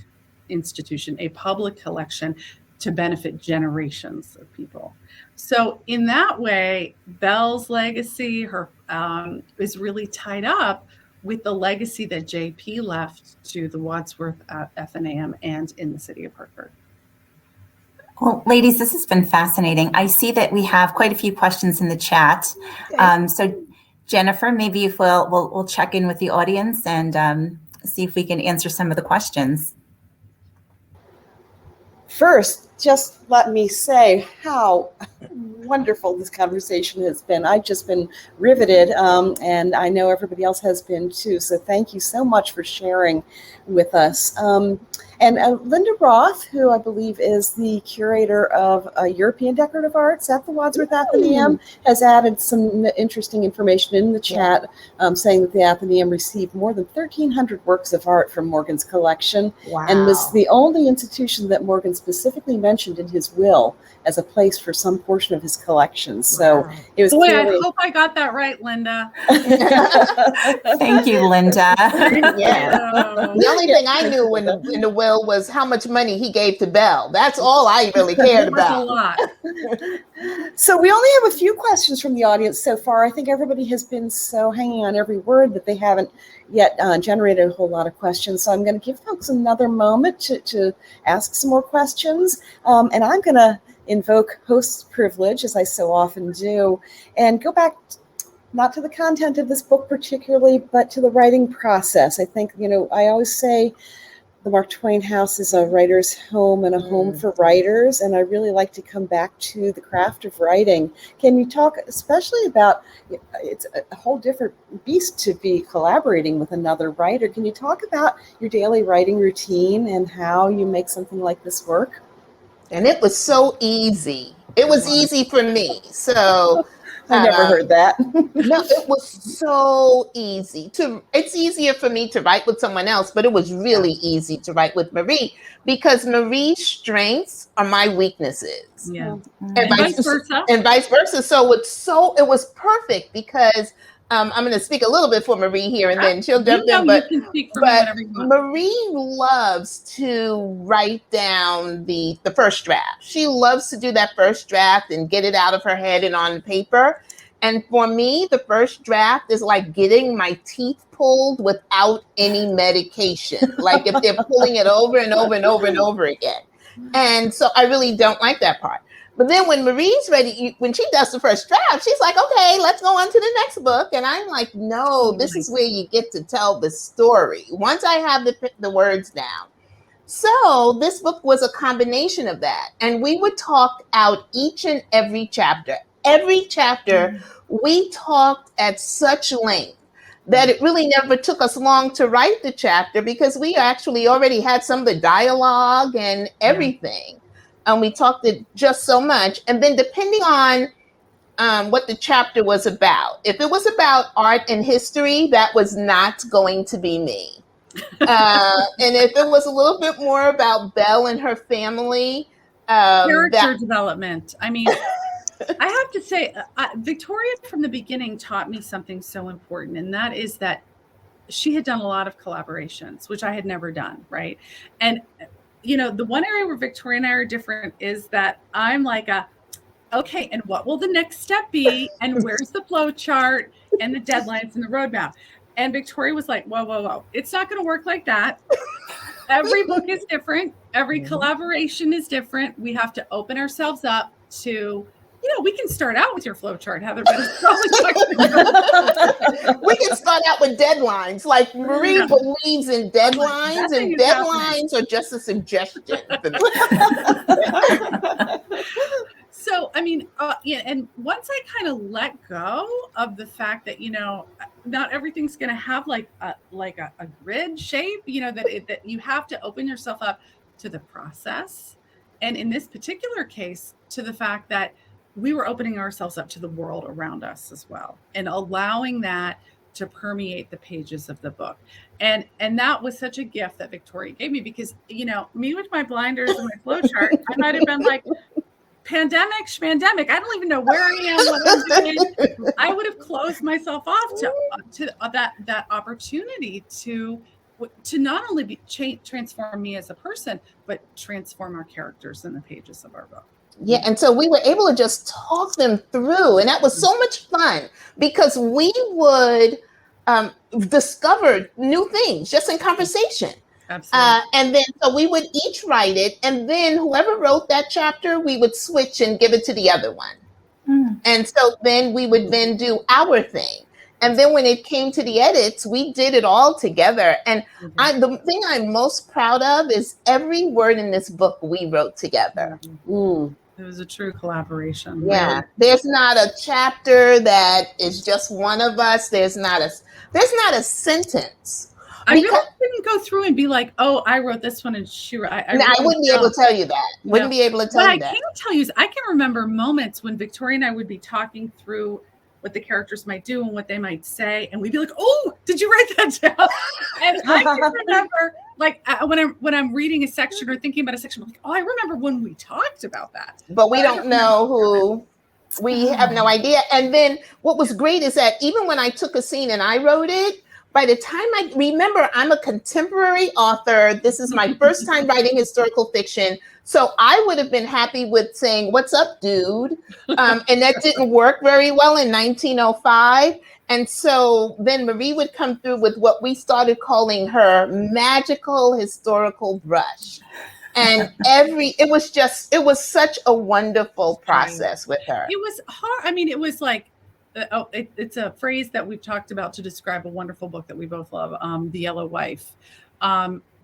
institution, a public collection to benefit generations of people. So in that way, Belle's legacy is really tied up with the legacy that JP left to the Wadsworth F&AM and in the city of Hartford. Well, ladies, this has been fascinating. I see that we have quite a few questions in the chat. Okay. So Jennifer, maybe if we'll check in with the audience and see if we can answer some of the questions. First, just let me say how wonderful this conversation has been. I've just been riveted, and I know everybody else has been too. So thank you so much for sharing with us. And Linda Roth, who I believe is the curator of European Decorative Arts at the Wadsworth Athenaeum, has added some interesting information in the chat, saying that the Athenaeum received more than 1,300 works of art from Morgan's collection, and was the only institution that Morgan specifically mentioned in his will as a place for some portion of his collection. So it was clearly... I hope I got that right, Linda. Thank you, Linda. Yeah. The only thing I knew in the will was how much money he gave to Belle. That's all I really cared about. A lot. So we only have a few questions from the audience so far. I think everybody has been so hanging on every word that they haven't yet generated a whole lot of questions. So I'm going to give folks another moment to ask some more questions. And I'm going to invoke host's privilege, as I so often do, and go back not to the content of this book particularly, but to the writing process. I think, I always say the Mark Twain House is a writer's home and a home for writers, and I really like to come back to the craft of writing. Can you talk especially about, it's a whole different beast to be collaborating with another writer. Can you talk about your daily writing routine and how you make something like this work? And it was so easy. It was easy for me. So I never heard that. No, it was so easy. It's easier for me to write with someone else, but it was really easy to write with Marie because Marie's strengths are my weaknesses. Yeah. And vice versa. So it was perfect because I'm going to speak a little bit for Marie here and then she'll jump in. But Marie loves to write down the first draft. She loves to do that first draft and get it out of her head and on paper. And for me, the first draft is like getting my teeth pulled without any medication. Like if they're pulling it over and over and over and over again. And so I really don't like that part. But then when Marie's ready, when she does the first draft, she's like, okay, let's go on to the next book. And I'm like, no, this is where you get to tell the story. Once I have the words down. So this book was a combination of that. And we would talk out each and every chapter. Every chapter, we talked at such length that it really never took us long to write the chapter because we actually already had some of the dialogue and everything. And we talked it just so much. And then depending on what the chapter was about, if it was about art and history, that was not going to be me. And if it was a little bit more about Belle and her family. Character development. I mean, I have to say, Victoria from the beginning taught me something so important. And that is that she had done a lot of collaborations, which I had never done. Right. And the one area where Victoria and I are different is that I'm like okay, and what will the next step be? And where's the flow chart and the deadlines and the roadmap? And Victoria was like, whoa. It's not going to work like that. Every book is different. Every collaboration is different. We have to open ourselves up to, we can start out with your flow chart, Heather, but it's probably we can start out with deadlines. Like Marie believes in deadlines, and deadlines are just a suggestion. So, I mean, and once I kind of let go of the fact that, not everything's going to have like a grid shape, that you have to open yourself up to the process. And in this particular case, to the fact that we were opening ourselves up to the world around us as well, and allowing that to permeate the pages of the book. And that was such a gift that Victoria gave me, because, me with my blinders and my flow chart, I might have been like, pandemic, schmandemic. I don't even know where I am, what I'm doing. I would have closed myself off to that opportunity to not only transform me as a person, but transform our characters in the pages of our book. Yeah, and so we were able to just talk them through, and that was so much fun, because we would discover new things just in conversation. Absolutely. And then so we would each write it, and then whoever wrote that chapter, we would switch and give it to the other one. And so then we would then do our thing. And then when it came to the edits, we did it all together. And the thing I'm most proud of is every word in this book we wrote together. It was a true collaboration. Yeah, really. There's not a chapter that is just one of us. There's not a sentence. I really didn't go through and be like, oh, I wrote this one and she wrote. I wouldn't be able to tell you that. Wouldn't be able to tell you that. What I can tell you is I can remember moments when Victoria and I would be talking through what the characters might do and what they might say, and we'd be like, oh, did you write that down? And I can remember, like, when I'm reading a section or thinking about a section, I'm like, oh, I remember when we taled about that. But we don't know who. We have no idea. And then what was great is that even when I took a scene and I wrote it, by the time I remember, I'm a contemporary author. This is my first time writing historical fiction. So I would have been happy with saying, what's up, dude? And that didn't work very well in 1905. And so then Marie would come through with what we started calling her magical historical brush. And it was such a wonderful process with her. It was hard. I mean, it was like, it's a phrase that we've talked about to describe a wonderful book that we both love, The Yellow Wife.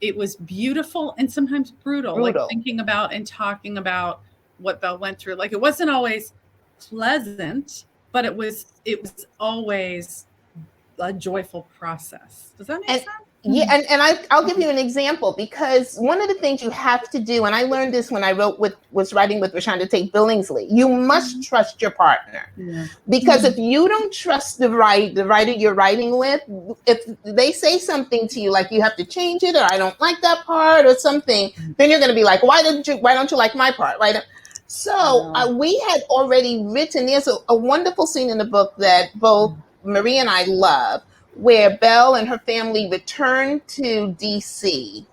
It was beautiful and sometimes brutal, like thinking about and talking about what Belle went through. Like, it wasn't always pleasant, but it was always a joyful process. Does that make sense? Yeah, and I'll give you an example, because one of the things you have to do, and I learned this when I was writing with Rashonda Tate Billingsley, you must trust your partner. Yeah. Because if you don't trust the writer you're writing with, if they say something to you like you have to change it, or I don't like that part or something, then you're going to be like, why don't you like my part, right? So we had already written, there's a wonderful scene in the book that both Marie and I love, where Belle and her family returned to DC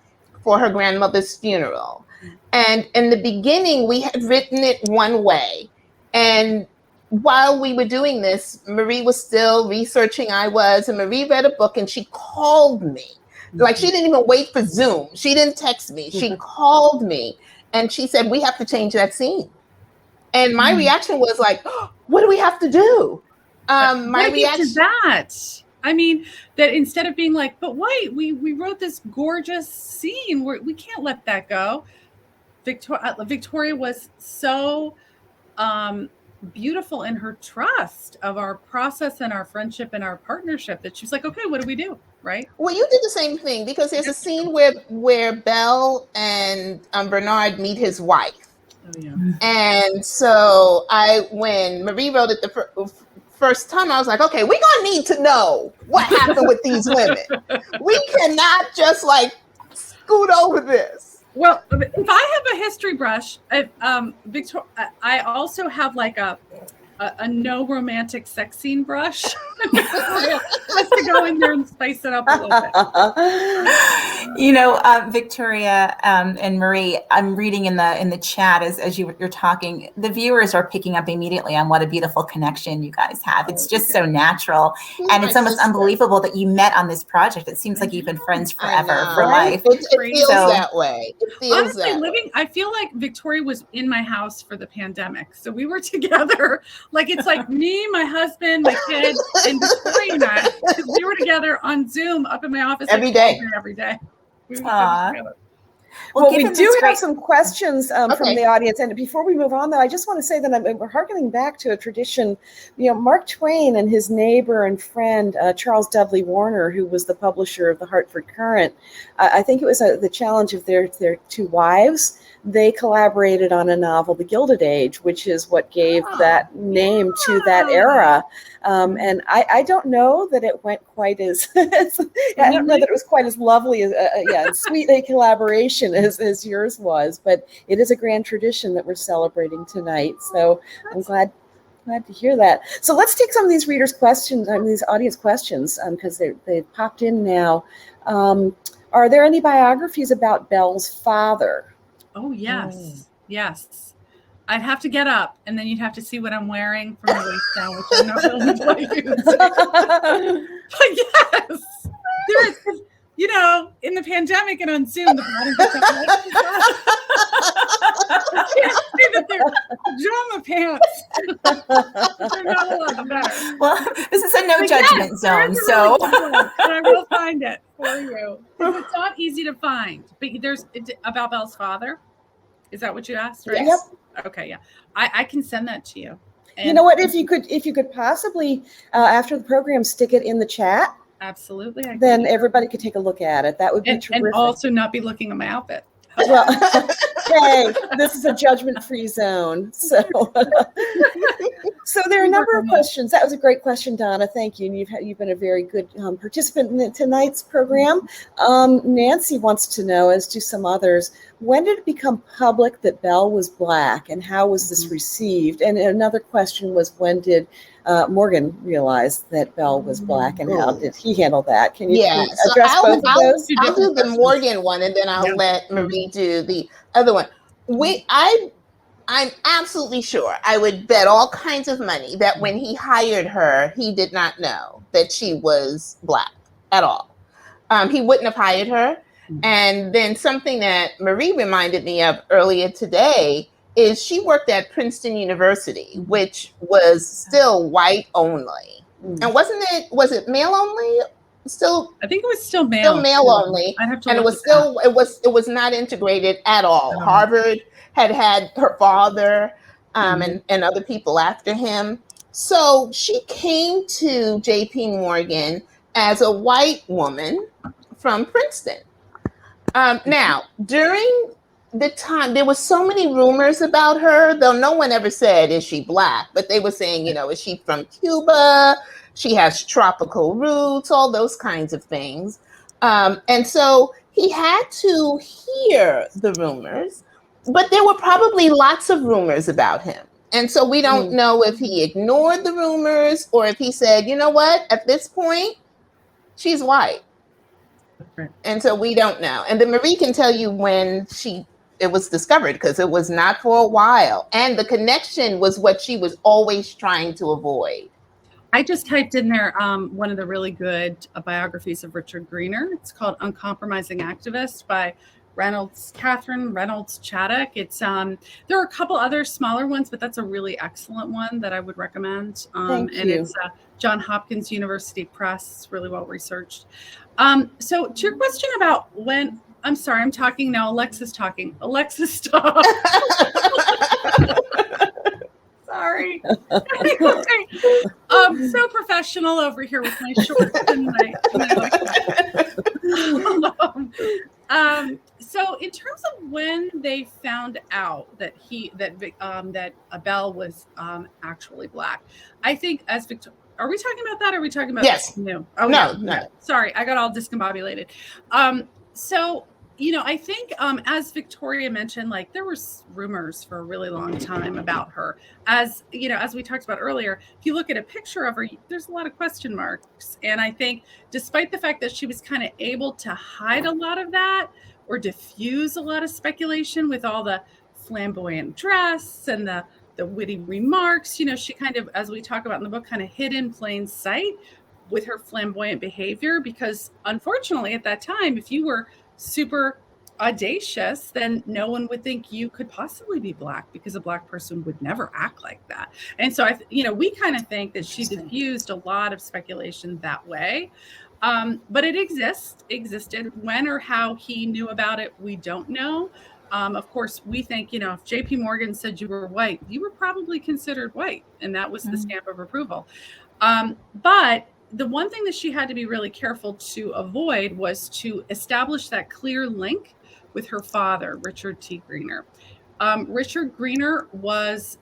for her grandmother's funeral. And in the beginning, we had written it one way. And while we were doing this, Marie was still researching, and Marie read a book and she called me. Like, she didn't even wait for Zoom. She didn't text me. She called me and she said, we have to change that scene. And my reaction was like, oh, what do we have to do? My reaction to that. I mean, that instead of being like, but wait, we wrote this gorgeous scene, we can't let that go. Victoria was so beautiful in her trust of our process and our friendship and our partnership that she was like, okay, what do we do? Right? Well, you did the same thing, because there's a scene where Belle and Bernard meet his wife. Oh, yeah. And so when Marie wrote it the first time, I was like, okay, we're gonna need to know what happened with these women. We cannot just like scoot over this. Well, if I have a history brush, Victoria, I also have like a no romantic sex scene brush. Just to go in there and spice it up a little bit. Victoria and Marie, I'm reading in the chat as you're talking. The viewers are picking up immediately on what a beautiful connection you guys have. It's just so natural, and it's almost unbelievable that you met on this project. It seems like you've been friends forever, for life. It feels that way. It feels honestly, that way. I feel like Victoria was in my house for the pandemic, so we were together. Like it's like me, my husband, my kids, and Victoria and I. We were together on Zoom up in my office every day. Well, we do have some questions from the audience. And before we move on, though, I just want to say that we're hearkening back to a tradition. Mark Twain and his neighbor and friend, Charles Dudley Warner, who was the publisher of the Hartford Current, I think it was the challenge of their two wives. They collaborated on a novel, The Gilded Age, which is what gave that name to that era. And I don't know that it went quite as, I don't know that it was quite as lovely as, sweet a collaboration as yours was, but it is a grand tradition that we're celebrating tonight. So I'm glad to hear that. So let's take some of these readers' questions, these audience questions, because they've popped in now. Are there any biographies about Belle's father? Oh, yes. Yes. I'd have to get up, and then you'd have to see what I'm wearing from the waist down, which I'm not willing to use. But yes, there is, in the pandemic and on Zoom, the bottom I can't say that they're pajama pants. They're not a lot better. Well, this is a no judgment zone, so. And I will find it for you. It's not easy to find, but there's about Belle's father. Is that what you asked? Right? Yep. Okay, yeah. I can send that to you. And you know what? If you could possibly after the program stick it in the chat. Absolutely. Then everybody could take a look at it. That would be terrific. And also not be looking at my outfit. Well, hey, this is a judgment-free zone. So there are a number of questions. That was a great question, Donna. Thank you. And you've been a very good participant in tonight's program. Nancy wants to know, as do some others, when did it become public that Belle was Black, and how was this received? And another question was, when did Morgan realized that Belle was Black, and how did he handle that? Can you address both of those? I'll do the Morgan one, and then I'll let Marie do the other one. I'm absolutely sure, I would bet all kinds of money that when he hired her, he did not know that she was Black at all. He wouldn't have hired her. And then something that Marie reminded me of earlier today is she worked at Princeton University, which was still white only. And was it male only? Still, I think it was still male. Still male only. And it was not integrated at all. Harvard had her father and other people after him. So she came to JP Morgan as a white woman from Princeton. Now, during the time, there was so many rumors about her, though no one ever said, is she Black? But they were saying, is she from Cuba? She has tropical roots, all those kinds of things. And so he had to hear the rumors, but there were probably lots of rumors about him. And so we don't know if he ignored the rumors or if he said, you know what, at this point, she's white. And so we don't know. And then Marie can tell you when it was discovered, because it was not for a while. And the connection was what she was always trying to avoid. I just typed in there one of the really good biographies of Richard Greener. It's called Uncompromising Activist by Catherine Reynolds Chaddock. It's there are a couple other smaller ones, but that's a really excellent one that I would recommend. Thank you. It's John Hopkins University Press. It's really well researched. So to your question about when, I'm sorry, I'm talking now. Alexa's talking. Alexa, stop. Sorry. Anyway, so professional over here with my shorts and my. So in terms of when they found out that that Belle was actually Black, I think as Victoria. Are we talking about that? Or are we talking about yes? No. Oh, no. Sorry, I got all discombobulated. So I think as Victoria mentioned, like there were rumors for a really long time about her. As as we talked about earlier, if you look at a picture of her, there's a lot of question marks. And I think despite the fact that she was kind of able to hide a lot of that or diffuse a lot of speculation with all the flamboyant dress and the witty remarks, she kind of, as we talk about in the book, kind of hid in plain sight with her flamboyant behavior, because unfortunately at that time, if you were super audacious, then no one would think you could possibly be Black, because a Black person would never act like that. And so we kind of think that she diffused a lot of speculation that way. But it existed. When or how he knew about it, we don't know. Of course, we think, if JP Morgan said you were white, you were probably considered white, and that was the stamp of approval. But the one thing that she had to be really careful to avoid was to establish that clear link with her father, Richard T. Greener. Richard Greener was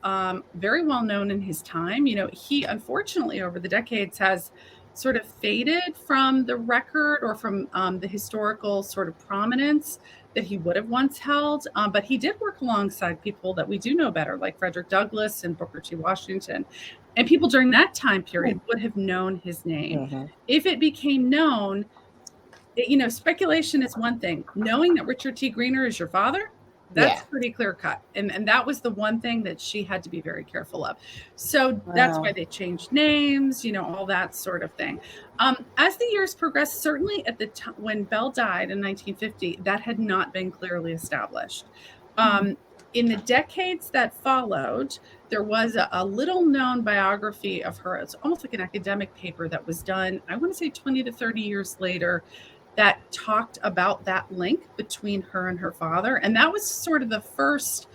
very well known in his time. He unfortunately over the decades has sort of faded from the record or from the historical sort of prominence that he would have once held. But he did work alongside people that we do know better, like Frederick Douglass and Booker T. Washington. And people during that time period would have known his name. If it became known, speculation is one thing. Knowing that Richard T. Greener is your father, that's pretty clear cut. And that was the one thing that she had to be very careful of. So that's why they changed names, all that sort of thing. As the years progressed, certainly at the time when Belle died in 1950, that had not been clearly established. In the decades that followed, there was a little known biography of her. It's almost like an academic paper that was done, I want to say 20 to 30 years later, that talked about that link between her and her father. And that was sort of the first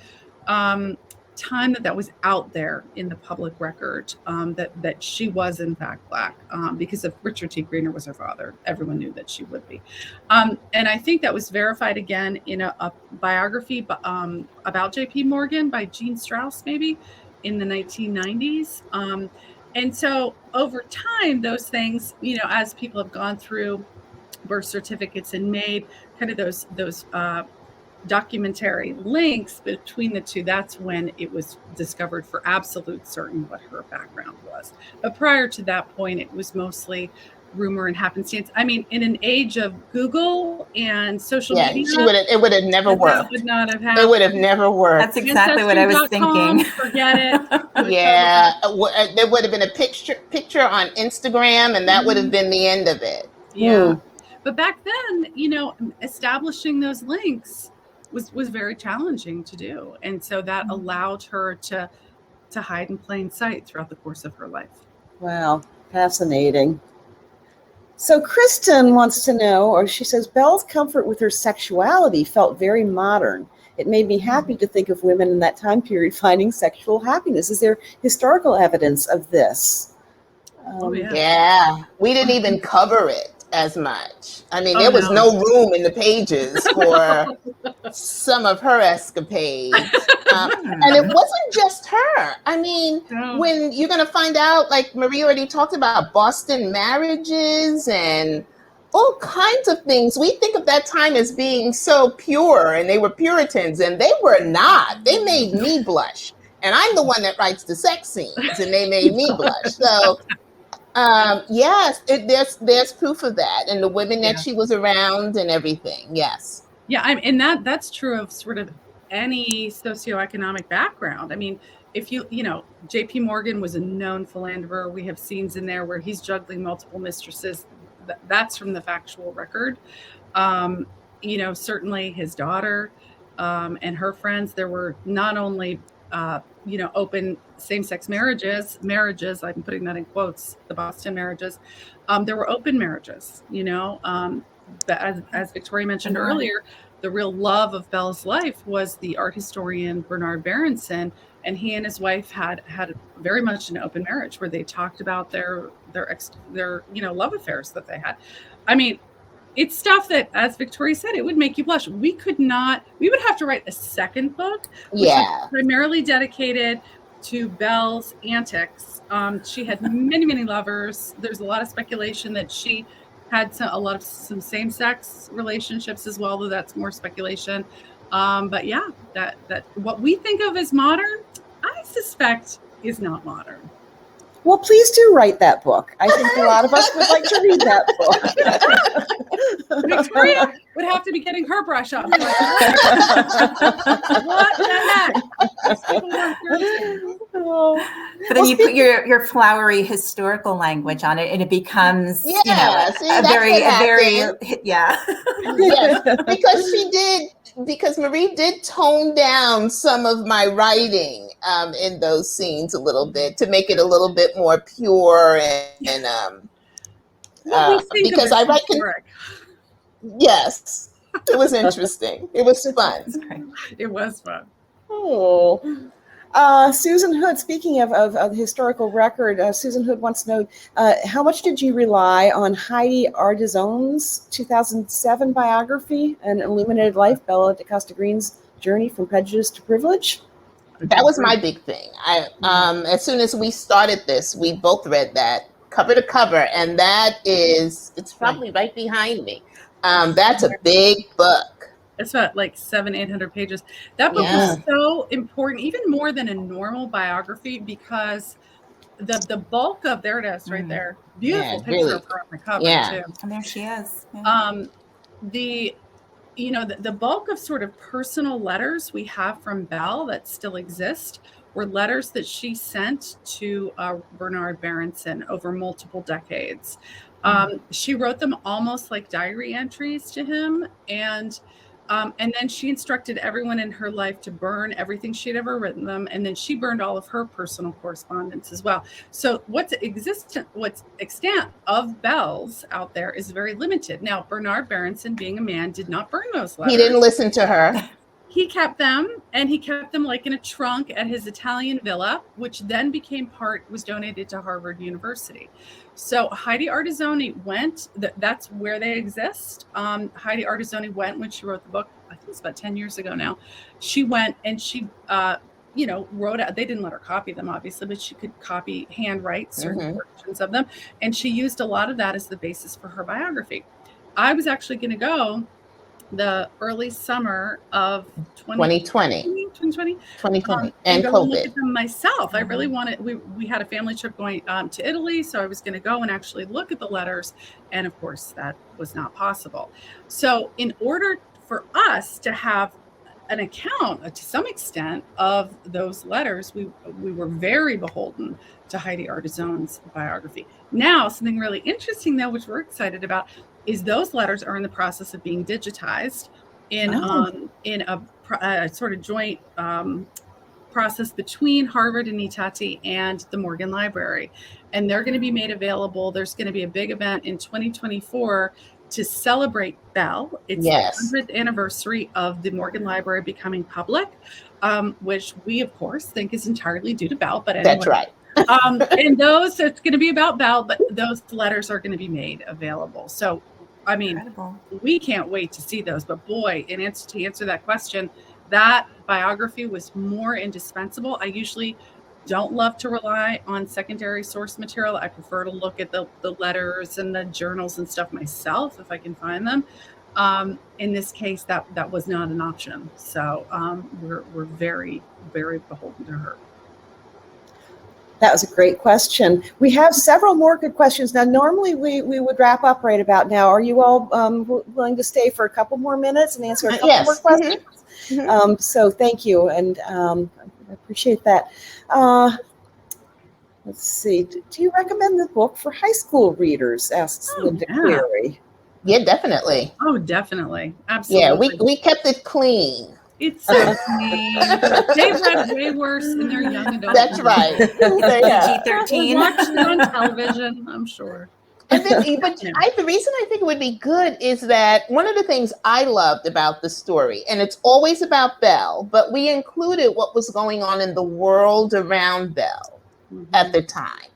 time that was out there in the public record, that she was in fact Black, because if Richard T. Greener was her father, everyone knew that she would be. And I think that was verified again in a biography about JP Morgan by Jean Strauss, maybe in the 1990s. And so over time, those things, as people have gone through birth certificates and made kind of those documentary links between the two, that's when it was discovered for absolute certain what her background was. But prior to that point, it was mostly rumor and happenstance. I mean, in an age of Google and social media, it would have never worked. Would not have happened. It would have never worked. That's exactly what I was thinking. Forget it. There would have been a picture on Instagram, and that would have been the end of it. Yeah. But back then, establishing those links was very challenging to do. And so that allowed her to hide in plain sight throughout the course of her life. Wow, fascinating. So Kristen wants to know, or she says, Belle's comfort with her sexuality felt very modern. It made me happy to think of women in that time period finding sexual happiness. Is there historical evidence of this? Yeah, we didn't even cover it as much. I mean, there was no room in the pages for some of her escapades. And it wasn't just her. I mean, when you're going to find out, like Marie already talked about, Boston marriages and all kinds of things. We think of that time as being so pure, and they were Puritans, and they were not. They made me blush. And I'm the one that writes the sex scenes, and they made me blush. So yes, there's proof of that, and the women that she was around and everything. Yes. Yeah, and that's true of sort of any socioeconomic background. I mean, if JP Morgan was a known philanderer. We have scenes in there where he's juggling multiple mistresses. That's from the factual record. Certainly his daughter and her friends. There were not only open same-sex marriages, I'm putting that in quotes, the Boston marriages. There were open marriages, but as Victoria mentioned earlier, the real love of Belle's life was the art historian Bernard Berenson, and he and his wife had very much an open marriage where they talked about their love affairs that they had. I mean, it's stuff that, as Victoria said, it would make you blush. We would have to write a second book, which is primarily dedicated to Belle's antics. She had many, many lovers. There's a lot of speculation that she had some same-sex relationships as well, though that's more speculation. But yeah, that what we think of as modern, I suspect is not modern. Well, please do write that book. I think a lot of us would like to read that book. Victoria would have to be getting her brush up. What the heck? These people weren't Puritan. But then you put your flowery historical language on it, and it becomes Yes, because Marie did tone down some of my writing in those scenes a little bit to make it a little bit more pure and because I write. Yes, it was interesting. It was fun. It was fun. Oh. Susan Hood, speaking of historical record, Susan Hood wants to know, how much did you rely on Heidi Ardison's 2007 biography, An Illuminated Life, Belle da Costa Greene's Journey from Prejudice to Privilege? That was my big thing. As soon as we started this, we both read that cover to cover, and it's probably right behind me. That's a big book. It's about like 700-800 pages. That book was so important, even more than a normal biography, because the bulk of, there it is right there. Beautiful picture of her on the cover too. And there she is. The bulk of sort of personal letters we have from Belle that still exist were letters that she sent to Bernard Berenson over multiple decades. She wrote them almost like diary entries to him, and then she instructed everyone in her life to burn everything she'd ever written them, and then she burned all of her personal correspondence as well. So what's extant of Belle's out there is very limited. Now, Bernard Berenson, being a man, did not burn those letters. He didn't listen to her. He kept them, and he kept them like in a trunk at his Italian villa, which then was donated to Harvard University. So Heidi Ardisoni went, that's where they exist. Heidi Ardisoni went when she wrote the book, I think it's about 10 years ago now. She went and she, wrote out, they didn't let her copy them, obviously, but she could handwrite certain versions of them. And she used a lot of that as the basis for her biography. I was actually going to go the early summer of 2020 and COVID. Look at them myself. I really wanted, we had a family trip going to Italy, so I was going to go and actually look at the letters, and of course that was not possible. So in order for us to have an account to some extent of those letters, we were very beholden to Heidi Ardison's biography. Now, something really interesting though, which we're excited about, is those letters are in the process of being digitized in a sort of joint process between Harvard and Itati and the Morgan Library. And they're going to be made available. There's going to be a big event in 2024 to celebrate Belle. It's the 100th anniversary of the Morgan Library becoming public, which we, of course, think is entirely due to Belle. But anyway. That's right. So it's going to be about Belle, but those letters are going to be made available. So, I mean, incredible. We can't wait to see those. But boy, to answer that question, that biography was more indispensable. I usually don't love to rely on secondary source material. I prefer to look at the letters and the journals and stuff myself if I can find them. In this case, that was not an option. So we're very, very beholden to her. That was a great question. We have several more good questions. Now, normally we would wrap up right about now. Are you all willing to stay for a couple more minutes and answer a couple more questions? Mm-hmm. So thank you, and I appreciate that. Let's see. Do you recommend the book for high school readers? Asks Linda Cleary. Yeah, definitely. Oh, definitely. Absolutely. Yeah, we kept it clean. It's so clean. They've read way worse in their young adult. That's right. PG-13. Watched it on television, I'm sure. And then, the reason I think it would be good is that one of the things I loved about the story, and it's always about Belle, but we included what was going on in the world around Belle at the time.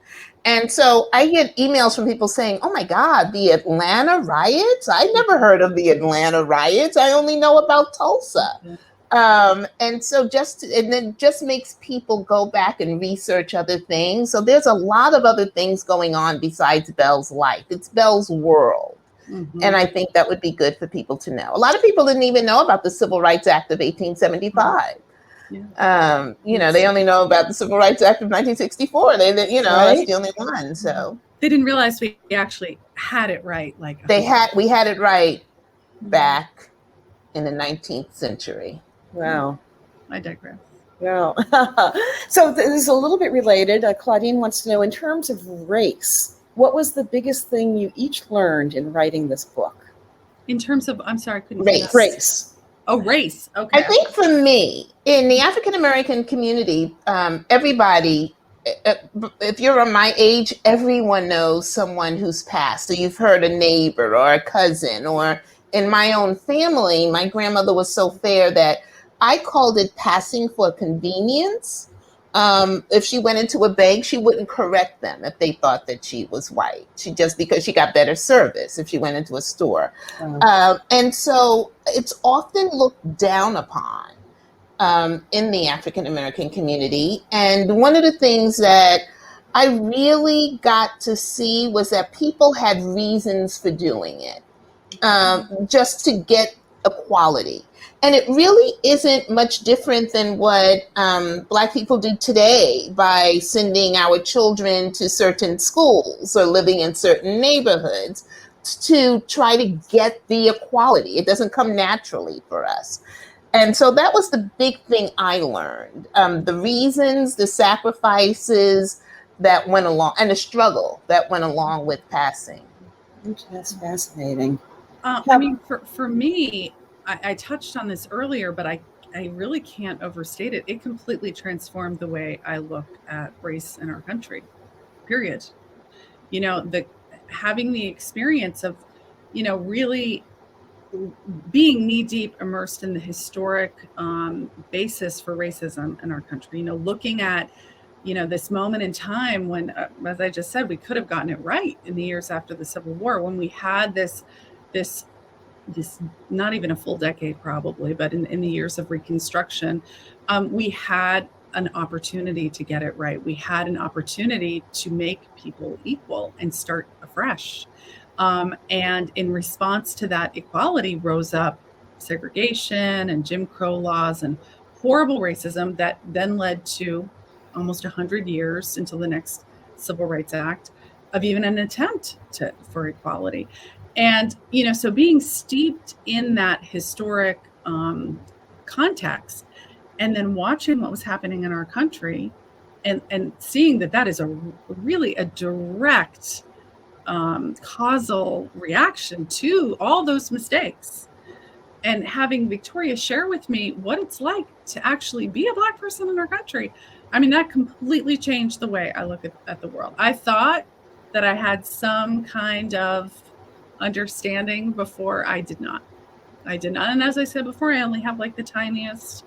And so I get emails from people saying, oh my God, the Atlanta riots? I never heard of the Atlanta riots. I only know about Tulsa. And so then just makes people go back and research other things. So there's a lot of other things going on besides Belle's life. It's Belle's world. Mhm. And I think that would be good for people to know. A lot of people didn't even know about the Civil Rights Act of 1875. Yeah. They only know about the Civil Rights Act of 1964. That's Right. the only one. So They didn't realize we actually had it right. Like we had it right back in the 19th century. Wow. I digress. Wow. So this is a little bit related. Claudine wants to know, in terms of race, what was the biggest thing you each learned in writing this book? In terms of, I'm sorry, I couldn't Race. hear that. Race. Oh, race. Okay. I think for me, in the African American community, everybody, if you're my age, everyone knows someone who's passed. So you've heard a neighbor or a cousin, or in my own family, my grandmother was so fair that I called it passing for convenience. If she went into a bank, she wouldn't correct them if they thought that she was white. Because she got better service if she went into a store. And so it's often looked down upon in the African American community. And one of the things that I really got to see was that people had reasons for doing it, just to get equality. And it really isn't much different than what Black people do today by sending our children to certain schools or living in certain neighborhoods to try to get the equality. It doesn't come naturally for us. And so that was the big thing I learned. The reasons, the sacrifices that went along, and the struggle that went along with passing. That's fascinating. I mean, for me, I touched on this earlier, but I really can't overstate it. It completely transformed the way I look at race in our country, period. Having the experience of, really being knee deep immersed in the historic basis for racism in our country, looking at, this moment in time when, as I just said, we could have gotten it right in the years after the Civil War, when we had this not even a full decade probably, but in the years of Reconstruction, we had an opportunity to get it right. We had an opportunity to make people equal and start afresh. And in response to that equality rose up segregation and Jim Crow laws and horrible racism that then led to almost 100 years until the next Civil Rights Act of even an attempt for equality. And, so being steeped in that historic context, and then watching what was happening in our country and seeing that is really a direct causal reaction to all those mistakes, and having Victoria share with me what it's like to actually be a Black person in our country. I mean, that completely changed the way I look at the world. I thought that I had some kind of understanding before. I did not. And as I said before, I only have like the tiniest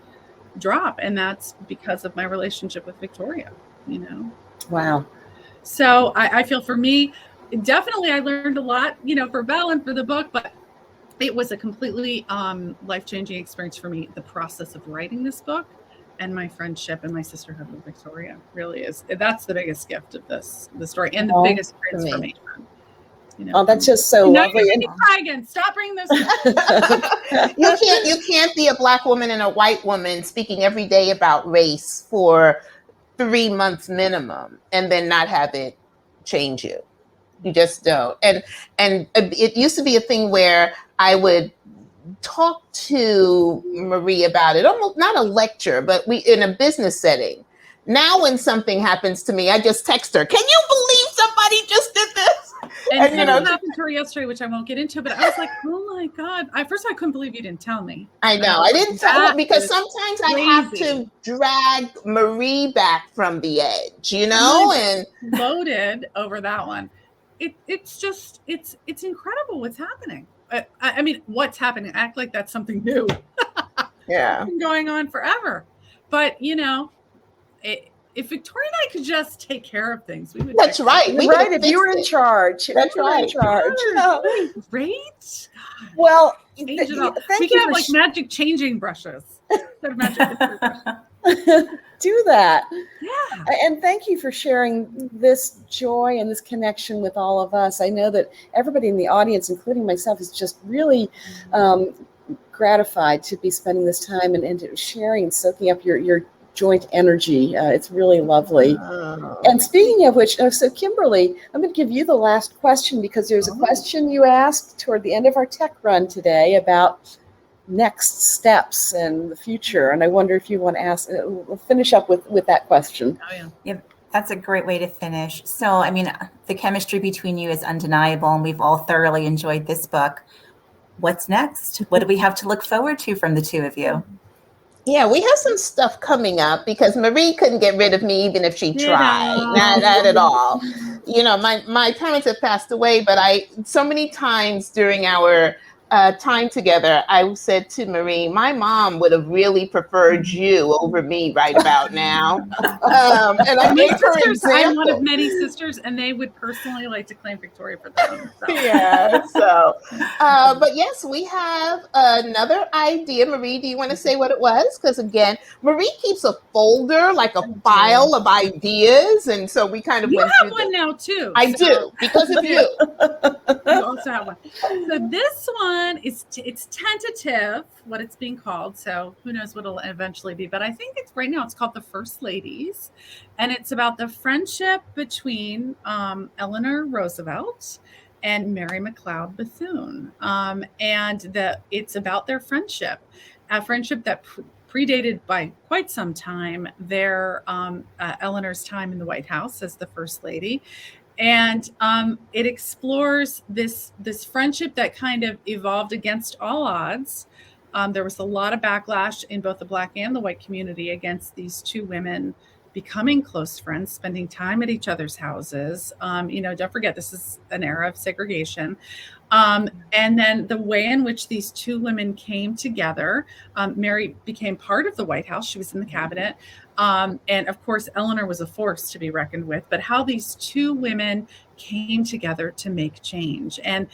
drop, and that's because of my relationship with Victoria, Wow. So I feel for me, definitely I learned a lot, for Belle and for the book, but it was a completely life-changing experience for me. The process of writing this book and my friendship and my sisterhood with Victoria really that's the biggest gift of the story, and the biggest transformation. Oh, that's just so lovely. You cry again. Stop bringing those. You can't be a Black woman and a white woman speaking every day about race for 3 months minimum and then not have it change you. You just don't. And it used to be a thing where I would talk to Marie about it, almost not a lecture, but in a business setting. Now, when something happens to me, I just text her, "Can you believe somebody just did this?" And something happened to her yesterday, which I won't get into, but I was like, oh my God. I couldn't believe you didn't tell me. I know. I didn't tell her because sometimes I have to drag Marie back from the edge, and loaded over that one. It's incredible what's happening. I mean, what's happening? Act like that's something new. Yeah. It's been going on forever. But, if Victoria and I could just take care of things, we would. That's right. Right. If you were in charge. That's right. In charge. Great. Well, we can have like magic changing brushes. Magic brushes. do that. Yeah. And thank you for sharing this joy and this connection with all of us. I know that everybody in the audience, including myself, is just really gratified to be spending this time and sharing and soaking up your joint energy. It's really lovely. And speaking of which, so Kimberly, I'm going to give you the last question because there's a question you asked toward the end of our tech run today about next steps and the future. And I wonder if you want to ask, we'll finish up with that question. Oh, yeah. That's a great way to finish. So, I mean, the chemistry between you is undeniable, and we've all thoroughly enjoyed this book. What's next? What do we have to look forward to from the two of you? Yeah, we have some stuff coming up because Marie couldn't get rid of me even if she tried. Not at all. You know, my parents have passed away, but so many times during our time together, I said to Marie, my mom would have really preferred you over me right about now. And I gave her examples. I'm one of many sisters, and they would personally like to claim Victoria for them. So. Yeah, so, but yes, we have another idea. Marie, do you want to say what it was? Because again, Marie keeps a folder, like a file of ideas. And so we kind of you went have through one now too. I do, because of you. You also have one. So this one it's tentative what it's being called, so who knows what it'll eventually be, but I think right now it's called The First Ladies, and it's about the friendship between Eleanor Roosevelt and Mary McLeod Bethune, and it's about their friendship, a friendship that predated by quite some time their Eleanor's time in the White House as the First Lady. And it explores this friendship that kind of evolved against all odds. There was a lot of backlash in both the Black and the white community against these two women becoming close friends, spending time at each other's houses. Don't forget, this is an era of segregation. And then the way in which these two women came together, Mary became part of the White House. She was in the cabinet. And of course, Eleanor was a force to be reckoned with, but how these two women came together to make change. And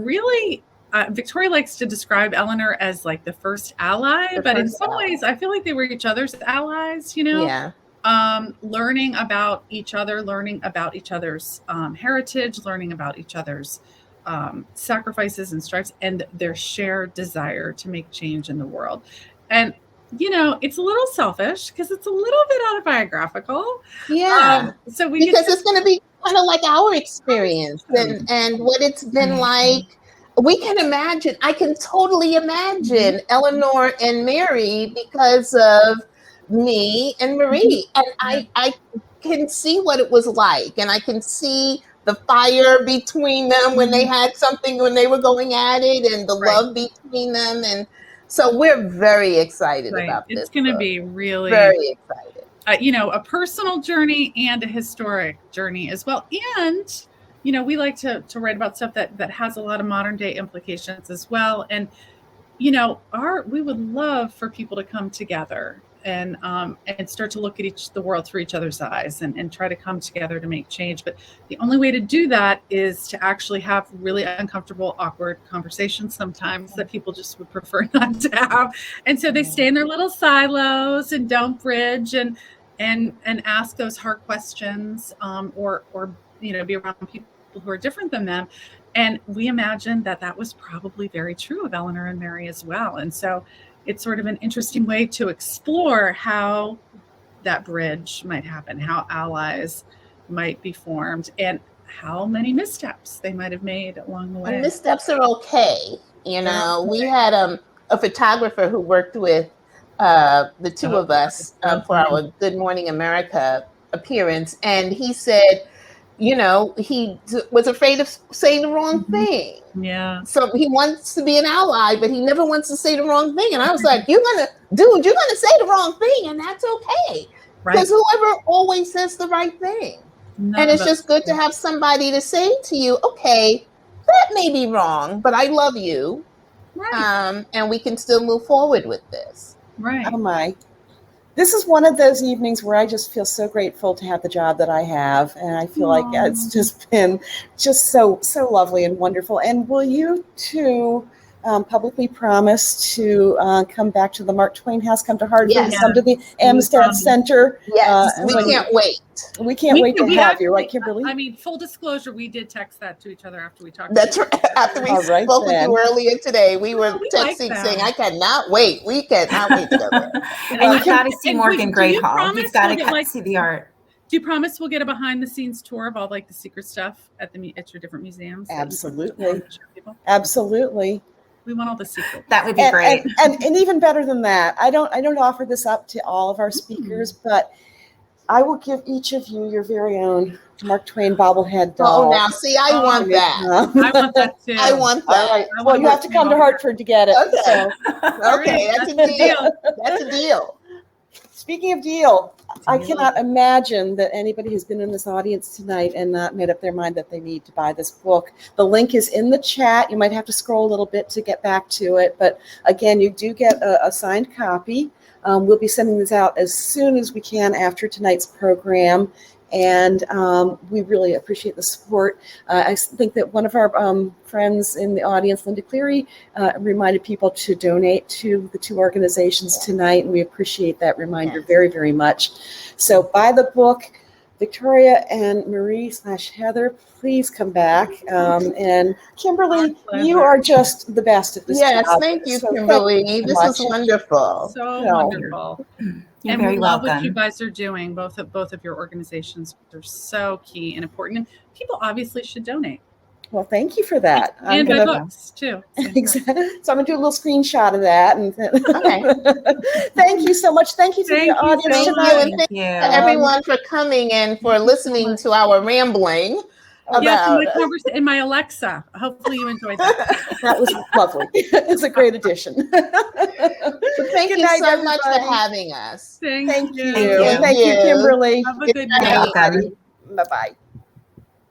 really, Victoria likes to describe Eleanor as like the first ally, but in some ways, I feel like they were each other's allies, Yeah. Learning about each other, learning about each other's heritage, learning about each other's sacrifices and stripes, and their shared desire to make change in the world. And it's a little selfish because it's a little bit autobiographical. Yeah. So because it's going to be kind of like our experience and what it's been like. We can imagine. I can totally imagine Eleanor and Mary because of me and Marie, and I can see what it was like, and I can see the fire between them when they had something, when they were going at it, and the love between them. And so we're very excited about this. It's going to be really very excited. A personal journey and a historic journey as well. And, we like to write about stuff that has a lot of modern day implications as well. And, we would love for people to come together and start to look at the world through each other's eyes and try to come together to make change. But the only way to do that is to actually have really uncomfortable, awkward conversations sometimes that people just would prefer not to have. And so they stay in their little silos and don't bridge and ask those hard questions, or be around people who are different than them. And we imagine that was probably very true of Eleanor and Mary as well. And so it's sort of an interesting way to explore how that bridge might happen, how allies might be formed, and how many missteps they might have made along the way. And missteps are okay. We had a photographer who worked with the two of us for our Good Morning America appearance, and he said, he was afraid of saying the wrong thing. Yeah. So he wants to be an ally, but he never wants to say the wrong thing. And I was like, you're going to say the wrong thing, and that's okay. Because whoever always says the right thing. And it's just good to have somebody to say to you, okay, that may be wrong, but I love you. Right. And we can still move forward with this. Right. Oh my. This is one of those evenings where I just feel so grateful to have the job that I have. And I feel like it's just been just so lovely and wonderful. And will you two publicly promise to come back to the Mark Twain House, come to Hartford, Yes. come to the Amistad Center. Yes, we when- can't wait. We can't wait to we have actually, you, right, Kimberly? I mean, full disclosure, we did text that to each other after we talked. That's right. After we All right, spoke with then. you earlier today, we were we like texting that. saying, I cannot wait. We cannot wait to go there. And you've got to see And Morgan do Great you Hall. promise You've got we'll to get, like- see the art. Do you promise we'll get a behind the scenes tour of all like the secret stuff at your different museums? Absolutely. Show people? Absolutely. We want all the secrets. That would be great. And even better than that, I don't offer this up to all of our speakers, but I will give each of you your very own Mark Twain bobblehead doll. Oh, now see, I want that. I want that too. I want All that. right. I Well, want you have that to come to too. Hartford to get it. Okay. So, Okay, that's a deal. That's a deal. speaking of deal, I cannot imagine that anybody has been in this audience tonight and not made up their mind that they need to buy this book. The link is in the chat. You might have to scroll a little bit to get back to it. But again, you do get a signed copy. We'll be sending this out as soon as we can after tonight's program. And we really appreciate the support. I think that one of our friends in the audience, Linda Cleary, reminded people to donate to the two organizations tonight, and we appreciate that reminder very, very much. So buy the book. Victoria and Marie/Heather, please come back. And Kimberly, you are just the best at this Yes, job. thank you, So Kimberly. thank you so This much. is wonderful. So No. wonderful. You're And very we love what welcome. you guys are doing. Both of your organizations are so key and important. And people obviously should donate. Well, thank you for that. And buy books too. Exactly. So I'm gonna do a little screenshot of that. And Okay. thank you so much. Thank you to Thank the you audience Thank you, tonight. and thank you. everyone for coming and for listening to our rambling Yes, about in my Alexa. Hopefully you enjoyed that. That was lovely. It's a great addition. Thank Good you night, so much for everybody. having us. Thank you. Thank you. And thank you, Kimberly. Have a good Good night. night. You're welcome. Bye-bye.